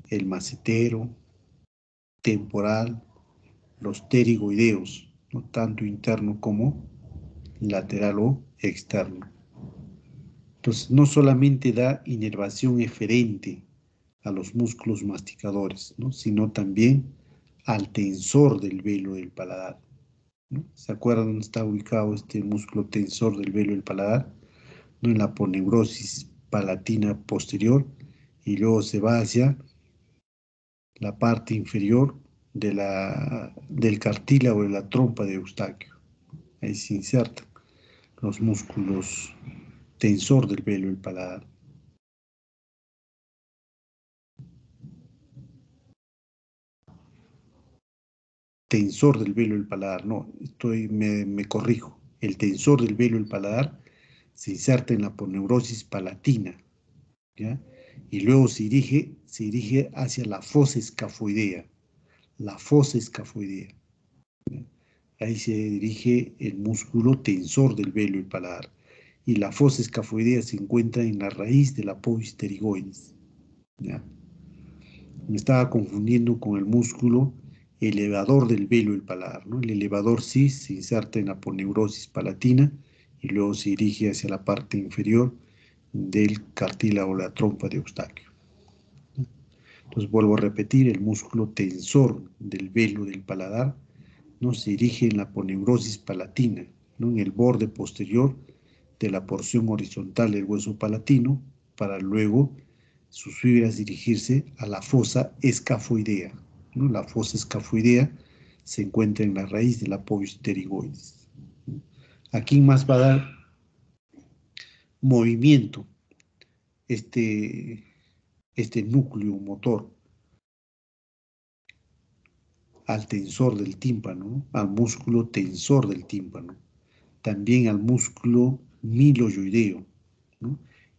El macetero, temporal, los pterigoideos, ¿no? Tanto interno como lateral o externo. Entonces, no solamente da inervación eferente a los músculos masticadores, ¿no? Sino también al tensor del velo del paladar, ¿no? ¿Se acuerdan dónde está ubicado este músculo tensor del velo del paladar? ¿No? En la aponeurosis palatina posterior, y luego se va hacia la parte inferior del cartílago de la trompa de Eustaquio. Ahí se insertan los músculos tensor del velo del paladar. Tensor del velo del paladar, no, me corrijo. El tensor del velo del paladar se inserta en la aponeurosis palatina, ¿ya? Y luego se dirige hacia la fosa escafoidea. La fosa escafoidea. Ahí se dirige el músculo tensor del velo del paladar. Y la fosa escafoidea se encuentra en la raíz de la povis pterigoides, ¿ya? Me estaba confundiendo con el músculo elevador del velo del paladar, ¿no? El elevador sí se inserta en la aponeurosis palatina y luego se dirige hacia la parte inferior del cartílago, la trompa de Eustaquio. Entonces vuelvo a repetir, el músculo tensor del velo del paladar, ¿no? Se dirige en la aponeurosis palatina, ¿no? En el borde posterior de la porción horizontal del hueso palatino, para luego sus fibras dirigirse a la fosa escafoidea, ¿no? La fosa escafoidea se encuentra en la raíz de la povis pterigoides. Aquí más va a dar movimiento este núcleo motor al tensor del tímpano, al músculo tensor del tímpano, también al músculo miloyoideo, ¿no?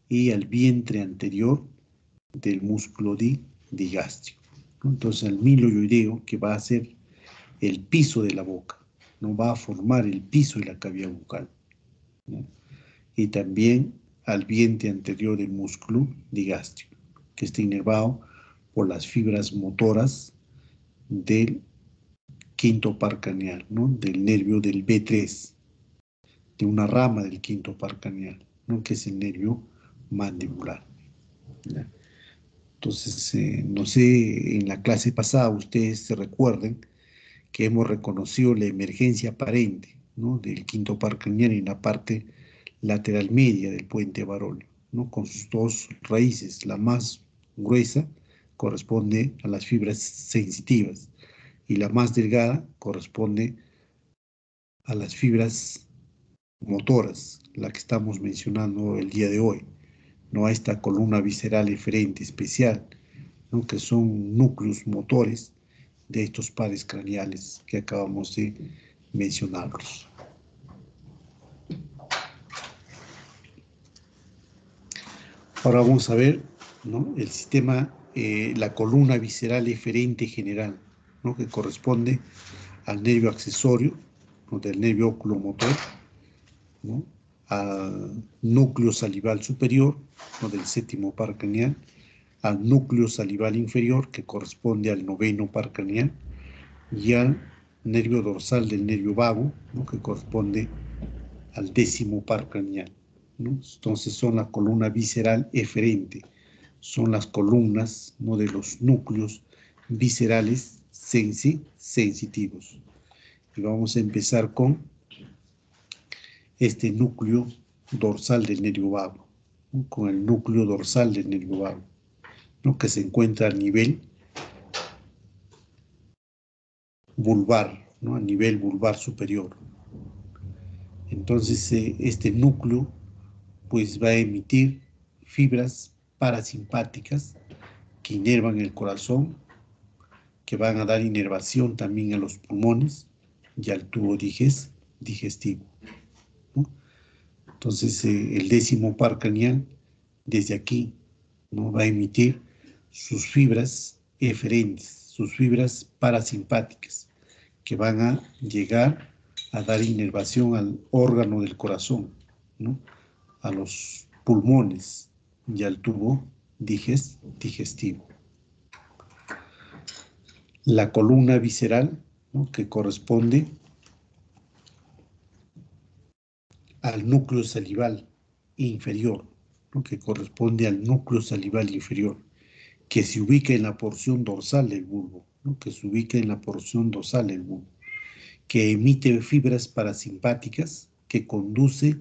Y al vientre anterior del músculo digástrico, ¿no? Entonces, el miloyoideo, que va a ser el piso de la boca, no va a formar el piso de la cavidad bucal, ¿no? Y también al vientre anterior del músculo digástrico, que está inervado por las fibras motoras del quinto par craneal, ¿no? Del nervio del B3, de una rama del quinto par craneal, ¿no? Que es el nervio mandibular, ¿ya? Entonces, no sé, en la clase pasada ustedes se recuerden que hemos reconocido la emergencia aparente, ¿no? Del quinto par craneal en la parte lateral media del puente Baróleo, ¿no? Con sus dos raíces. La más gruesa corresponde a las fibras sensitivas y la más delgada corresponde a las fibras motoras, la que estamos mencionando el día de hoy, no a esta columna visceral eferente especial, ¿no? Que son núcleos motores de estos pares craneales que acabamos de mencionarlos. Ahora vamos a ver, ¿no? El sistema, la columna visceral eferente general, ¿no? Que corresponde al nervio accesorio, ¿no? Del nervio oculomotor, ¿no? Al núcleo salival superior, ¿no? Del séptimo par craneal, al núcleo salival inferior, que corresponde al noveno par craneal, y al nervio dorsal del nervio vago, ¿no? Que corresponde al décimo par craneal, ¿no? Entonces son la columna visceral eferente, son las columnas, ¿no? De los núcleos viscerales sensitivos. Y vamos a empezar con este núcleo dorsal del nervio vago, ¿no? Con el núcleo dorsal del nervio vago, ¿no? Que se encuentra a nivel vulvar, ¿no? A nivel vulvar superior. Entonces, este núcleo pues va a emitir fibras parasimpáticas que inervan el corazón, que van a dar inervación también a los pulmones y al tubo digestivo, ¿no? Entonces, el décimo par craneal, desde aquí, ¿no? Va a emitir sus fibras eferentes, sus fibras parasimpáticas, que van a llegar a dar inervación al órgano del corazón, ¿no? A los pulmones y al tubo digestivo. La columna visceral, ¿no? Que corresponde al núcleo salival inferior, ¿no? Que corresponde al núcleo salival inferior, que se ubica en la porción dorsal del bulbo, ¿no? Que se ubica en la porción dorsal del bulbo, que emite fibras parasimpáticas que conduce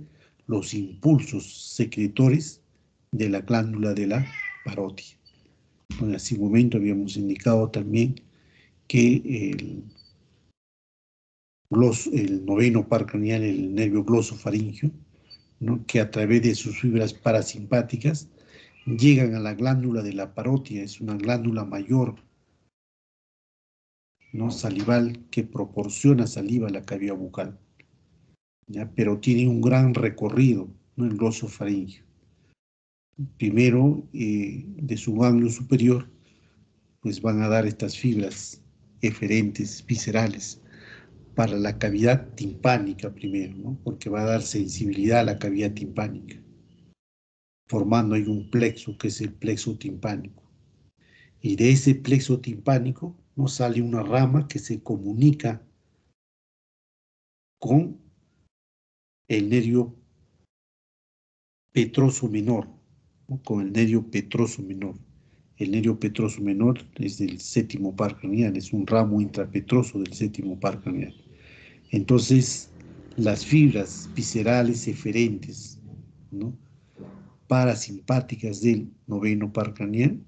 los impulsos secretores de la glándula de la parótida. En ese momento habíamos indicado también que el noveno par craneal, el nervio glosofaringeo, ¿no? Que a través de sus fibras parasimpáticas llegan a la glándula de la parótida, es una glándula mayor, ¿no? Salival, que proporciona saliva a la cavidad bucal, ¿ya? Pero tiene un gran recorrido, ¿no? El glosofaringeo. Primero, de su ganglio superior, pues van a dar estas fibras eferentes, viscerales, para la cavidad timpánica primero, ¿no? Porque va a dar sensibilidad a la cavidad timpánica, formando ahí un plexo, que es el plexo timpánico. Y de ese plexo timpánico nos sale una rama que se comunica con el nervio petroso menor, ¿no? Con el nervio petroso menor. El nervio petroso menor es del séptimo par craneal, es un ramo intrapetroso del séptimo par craneal. Entonces, las fibras viscerales eferentes, ¿no? Parasimpáticas del noveno par craneal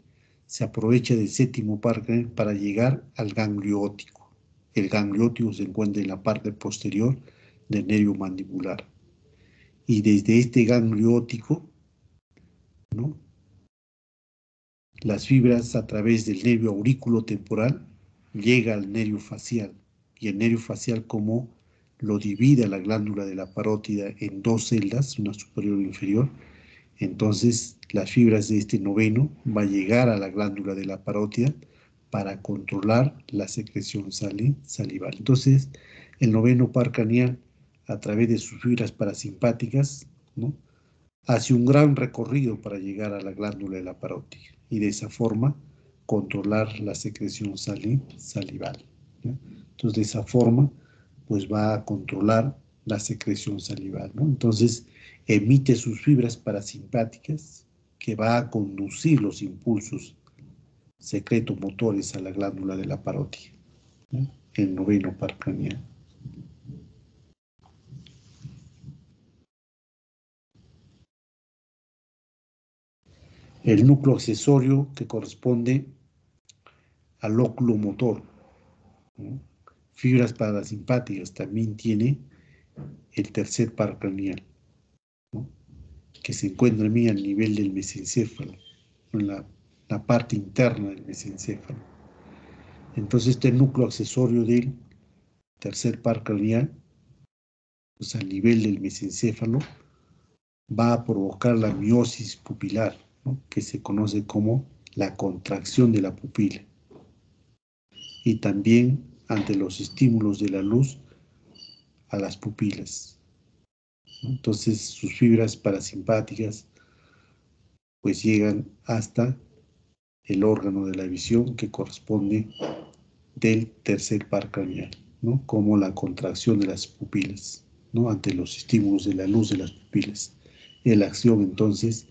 se aprovecha del séptimo par craneal para llegar al ganglio óptico. El ganglio óptico se encuentra en la parte posterior del nervio mandibular. Y desde este ganglio óptico, ¿no? Las fibras a través del nervio aurículo temporal llega al nervio facial, y el nervio facial, como lo divide la glándula de la parótida en dos celdas, una superior e inferior, entonces las fibras de este noveno va a llegar a la glándula de la parótida para controlar la secreción salival. Entonces, el noveno par craneal, a través de sus fibras parasimpáticas, ¿no?, hace un gran recorrido para llegar a la glándula de la parótida y de esa forma controlar la secreción salival, ¿no? Entonces, de esa forma, pues va a controlar la secreción salival, ¿no? Entonces, emite sus fibras parasimpáticas que va a conducir los impulsos secretomotores a la glándula de la parótida, ¿no?, el noveno par craneal. El núcleo accesorio, que corresponde al óculo motor, ¿no?, fibras parasimpáticas, también tiene el tercer par craneal, ¿no?, que se encuentra a nivel del mesencéfalo, en la parte interna del mesencéfalo. Entonces, este núcleo accesorio del tercer par craneal, pues a nivel del mesencéfalo, va a provocar la miosis pupilar, ¿no?, que se conoce como la contracción de la pupila. Y también ante los estímulos de la luz a las pupilas, ¿no? Entonces, sus fibras parasimpáticas pues llegan hasta el órgano de la visión, que corresponde del tercer par craneal, ¿no?, como la contracción de las pupilas, ¿no?, ante los estímulos de la luz de las pupilas. La acción entonces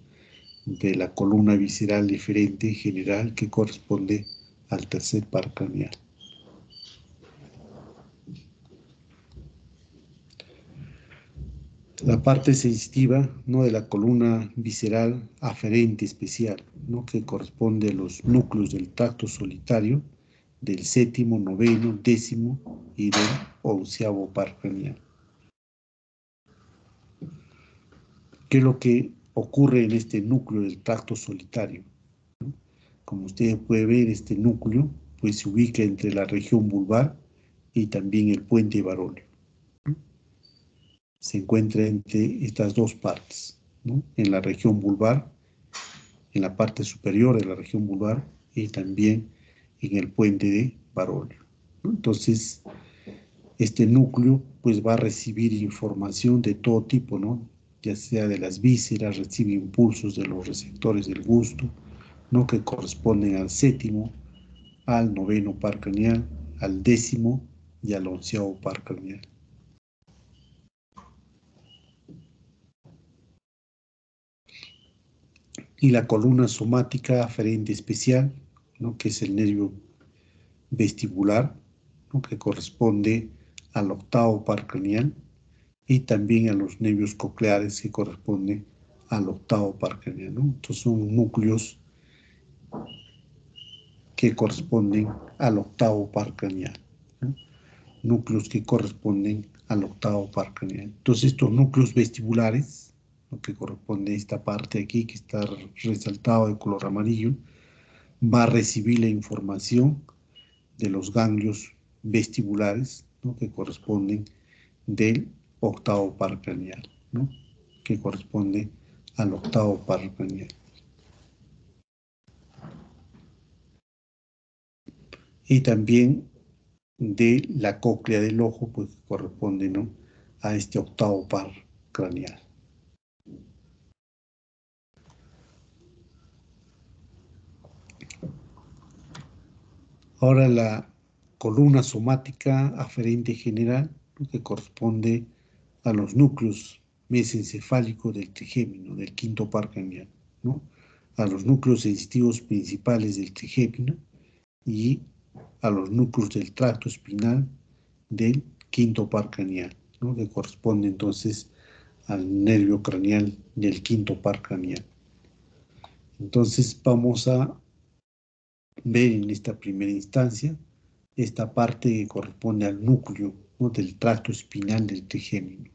de la columna visceral deferente general, que corresponde al tercer par craneal. La parte sensitiva, ¿no?, de la columna visceral aferente especial, ¿no?, que corresponde a los núcleos del tracto solitario, del séptimo, noveno, décimo y del onceavo par craneal. ¿Qué es lo que ocurre en este núcleo del tracto solitario? Como ustedes pueden ver, este núcleo pues se ubica entre la región vulvar y también el puente varolio. Se encuentra entre estas dos partes, ¿no?, en la región vulvar, en la parte superior de la región vulvar, y también en el puente de varolio, ¿no? Entonces, este núcleo pues va a recibir información de todo tipo, ¿no?, ya sea de las vísceras, recibe impulsos de los receptores del gusto, ¿no?, que corresponden al séptimo, al noveno par craneal, al décimo y al onceavo par craneal. Y la columna somática aferente especial, ¿no?, que es el nervio vestibular, ¿no?, que corresponde al octavo par craneal, y también a los nervios cocleares, que corresponden al octavo par craneal, ¿no? Estos son núcleos que corresponden al octavo par craneal, ¿no?, núcleos que corresponden al octavo par craneal. Entonces, estos núcleos vestibulares, lo que corresponde a esta parte aquí, que está resaltado de color amarillo, va a recibir la información de los ganglios vestibulares, ¿no?, que corresponden del octavo par craneal, ¿no?, que corresponde al octavo par craneal. Y también de la cóclea del ojo, pues corresponde, ¿no?, a este octavo par craneal. Ahora la columna somática aferente general, ¿no?, que corresponde a los núcleos mesencefálicos del trigémino, del quinto par craneal, ¿no?, a los núcleos sensitivos principales del trigémino y a los núcleos del tracto espinal del quinto par craneal, ¿no?, que corresponde entonces al nervio craneal del quinto par craneal. Entonces vamos a ver en esta primera instancia esta parte que corresponde al núcleo, ¿no?, del tracto espinal del trigémino,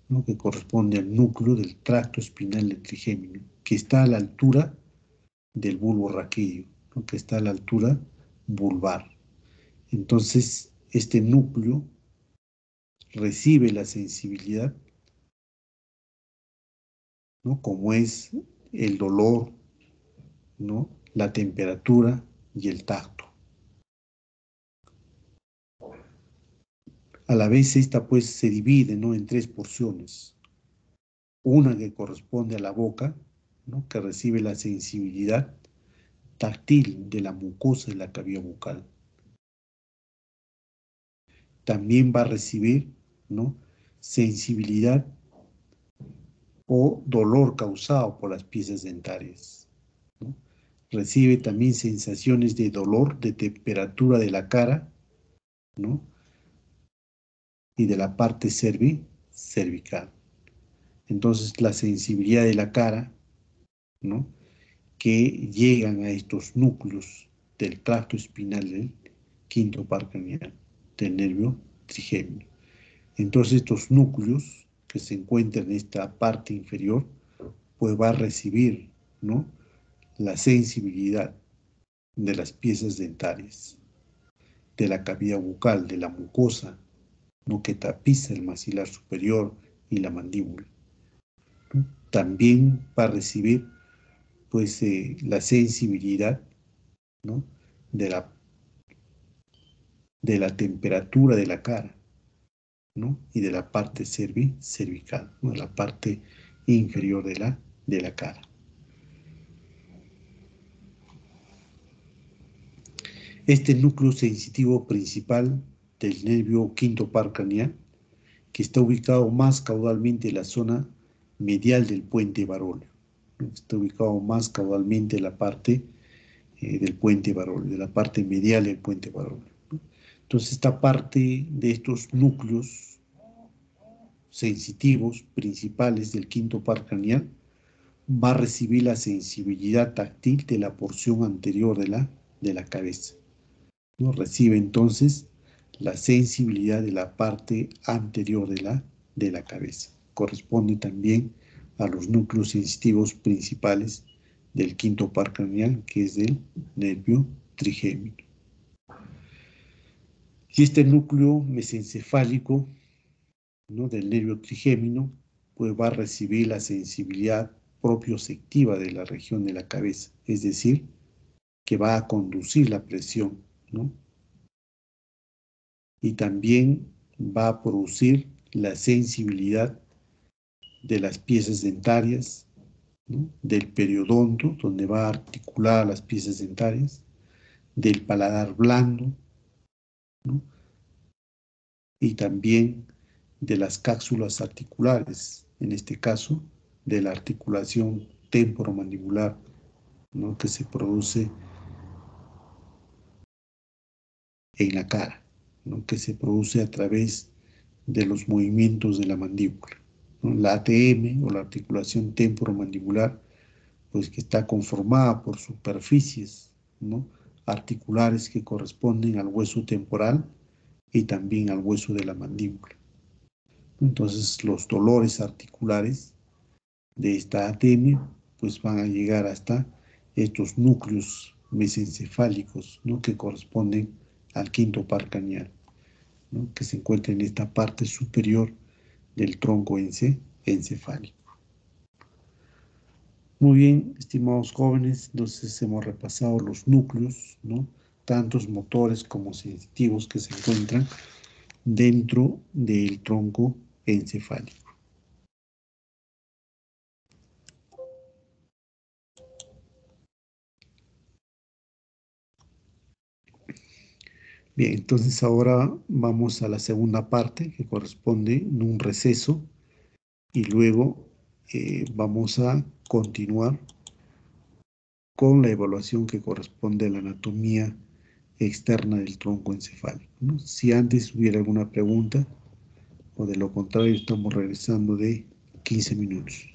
¿no?, que corresponde al núcleo del tracto espinal del trigémino, que está a la altura del bulbo raquídeo, ¿no?, que está a la altura vulvar. Entonces, este núcleo recibe la sensibilidad, ¿no? Como es el dolor, ¿no? La temperatura y el tacto. A la vez esta pues se divide, ¿no? En tres porciones. Una que corresponde a la boca, ¿no? Que recibe la sensibilidad táctil de la mucosa de la cavidad bucal. También va a recibir, ¿no? Sensibilidad o dolor causado por las piezas dentarias, ¿no? Recibe también sensaciones de dolor, de temperatura de la cara, ¿no? Y de la parte cervical. Entonces, la sensibilidad de la cara, ¿no? Que llegan a estos núcleos del tracto espinal del quinto par craneal, del nervio trigémino. Entonces, estos núcleos que se encuentran en esta parte inferior, pues va a recibir, ¿no? La sensibilidad de las piezas dentarias, de la cavidad bucal, de la mucosa, ¿no? Que tapiza el maxilar superior y la mandíbula, ¿no? También va a recibir pues la sensibilidad, ¿no? de la temperatura de la cara, ¿no? Y de la parte cervical, ¿no? La parte inferior de la cara. Este núcleo sensitivo principal del nervio quinto par craneal, que está ubicado más caudalmente en la zona medial del puente Baróleo, ¿no? Está ubicado más caudalmente en la parte del puente Baróleo, de la parte medial del puente Baróleo, ¿no? Entonces, esta parte de estos núcleos sensitivos principales del quinto par craneal va a recibir la sensibilidad táctil de la porción anterior de la cabeza, ¿no? Recibe entonces la sensibilidad de la parte anterior de la cabeza. Corresponde también a los núcleos sensitivos principales del quinto par craneal, que es del nervio trigémino. Y este núcleo mesencefálico, ¿no? Del nervio trigémino, pues va a recibir la sensibilidad propioceptiva de la región de la cabeza, es decir, que va a conducir la presión, ¿no? Y también va a producir la sensibilidad de las piezas dentarias, ¿no? Del periodonto, donde va a articular las piezas dentarias, del paladar blando, ¿no? Y también de las cápsulas articulares, en este caso, de la articulación temporomandibular, ¿no? Que se produce en la cara, ¿no? Que se produce a través de los movimientos de la mandíbula, ¿no? La ATM o la articulación temporomandibular, pues que está conformada por superficies, ¿no? Articulares que corresponden al hueso temporal y también al hueso de la mandíbula. Entonces, los dolores articulares de esta ATM pues van a llegar hasta estos núcleos mesencefálicos, ¿no? Que corresponden al quinto par craneal, ¿no? Que se encuentra en esta parte superior del tronco encefálico. Muy bien, estimados jóvenes, entonces hemos repasado los núcleos, ¿no? Tantos motores como sensitivos que se encuentran dentro del tronco encefálico. Bien, entonces ahora vamos a la segunda parte que corresponde en un receso y luego vamos a continuar con la evaluación que corresponde a la anatomía externa del tronco encefálico, ¿no? Si antes hubiera alguna pregunta o de lo contrario estamos regresando de 15 minutos.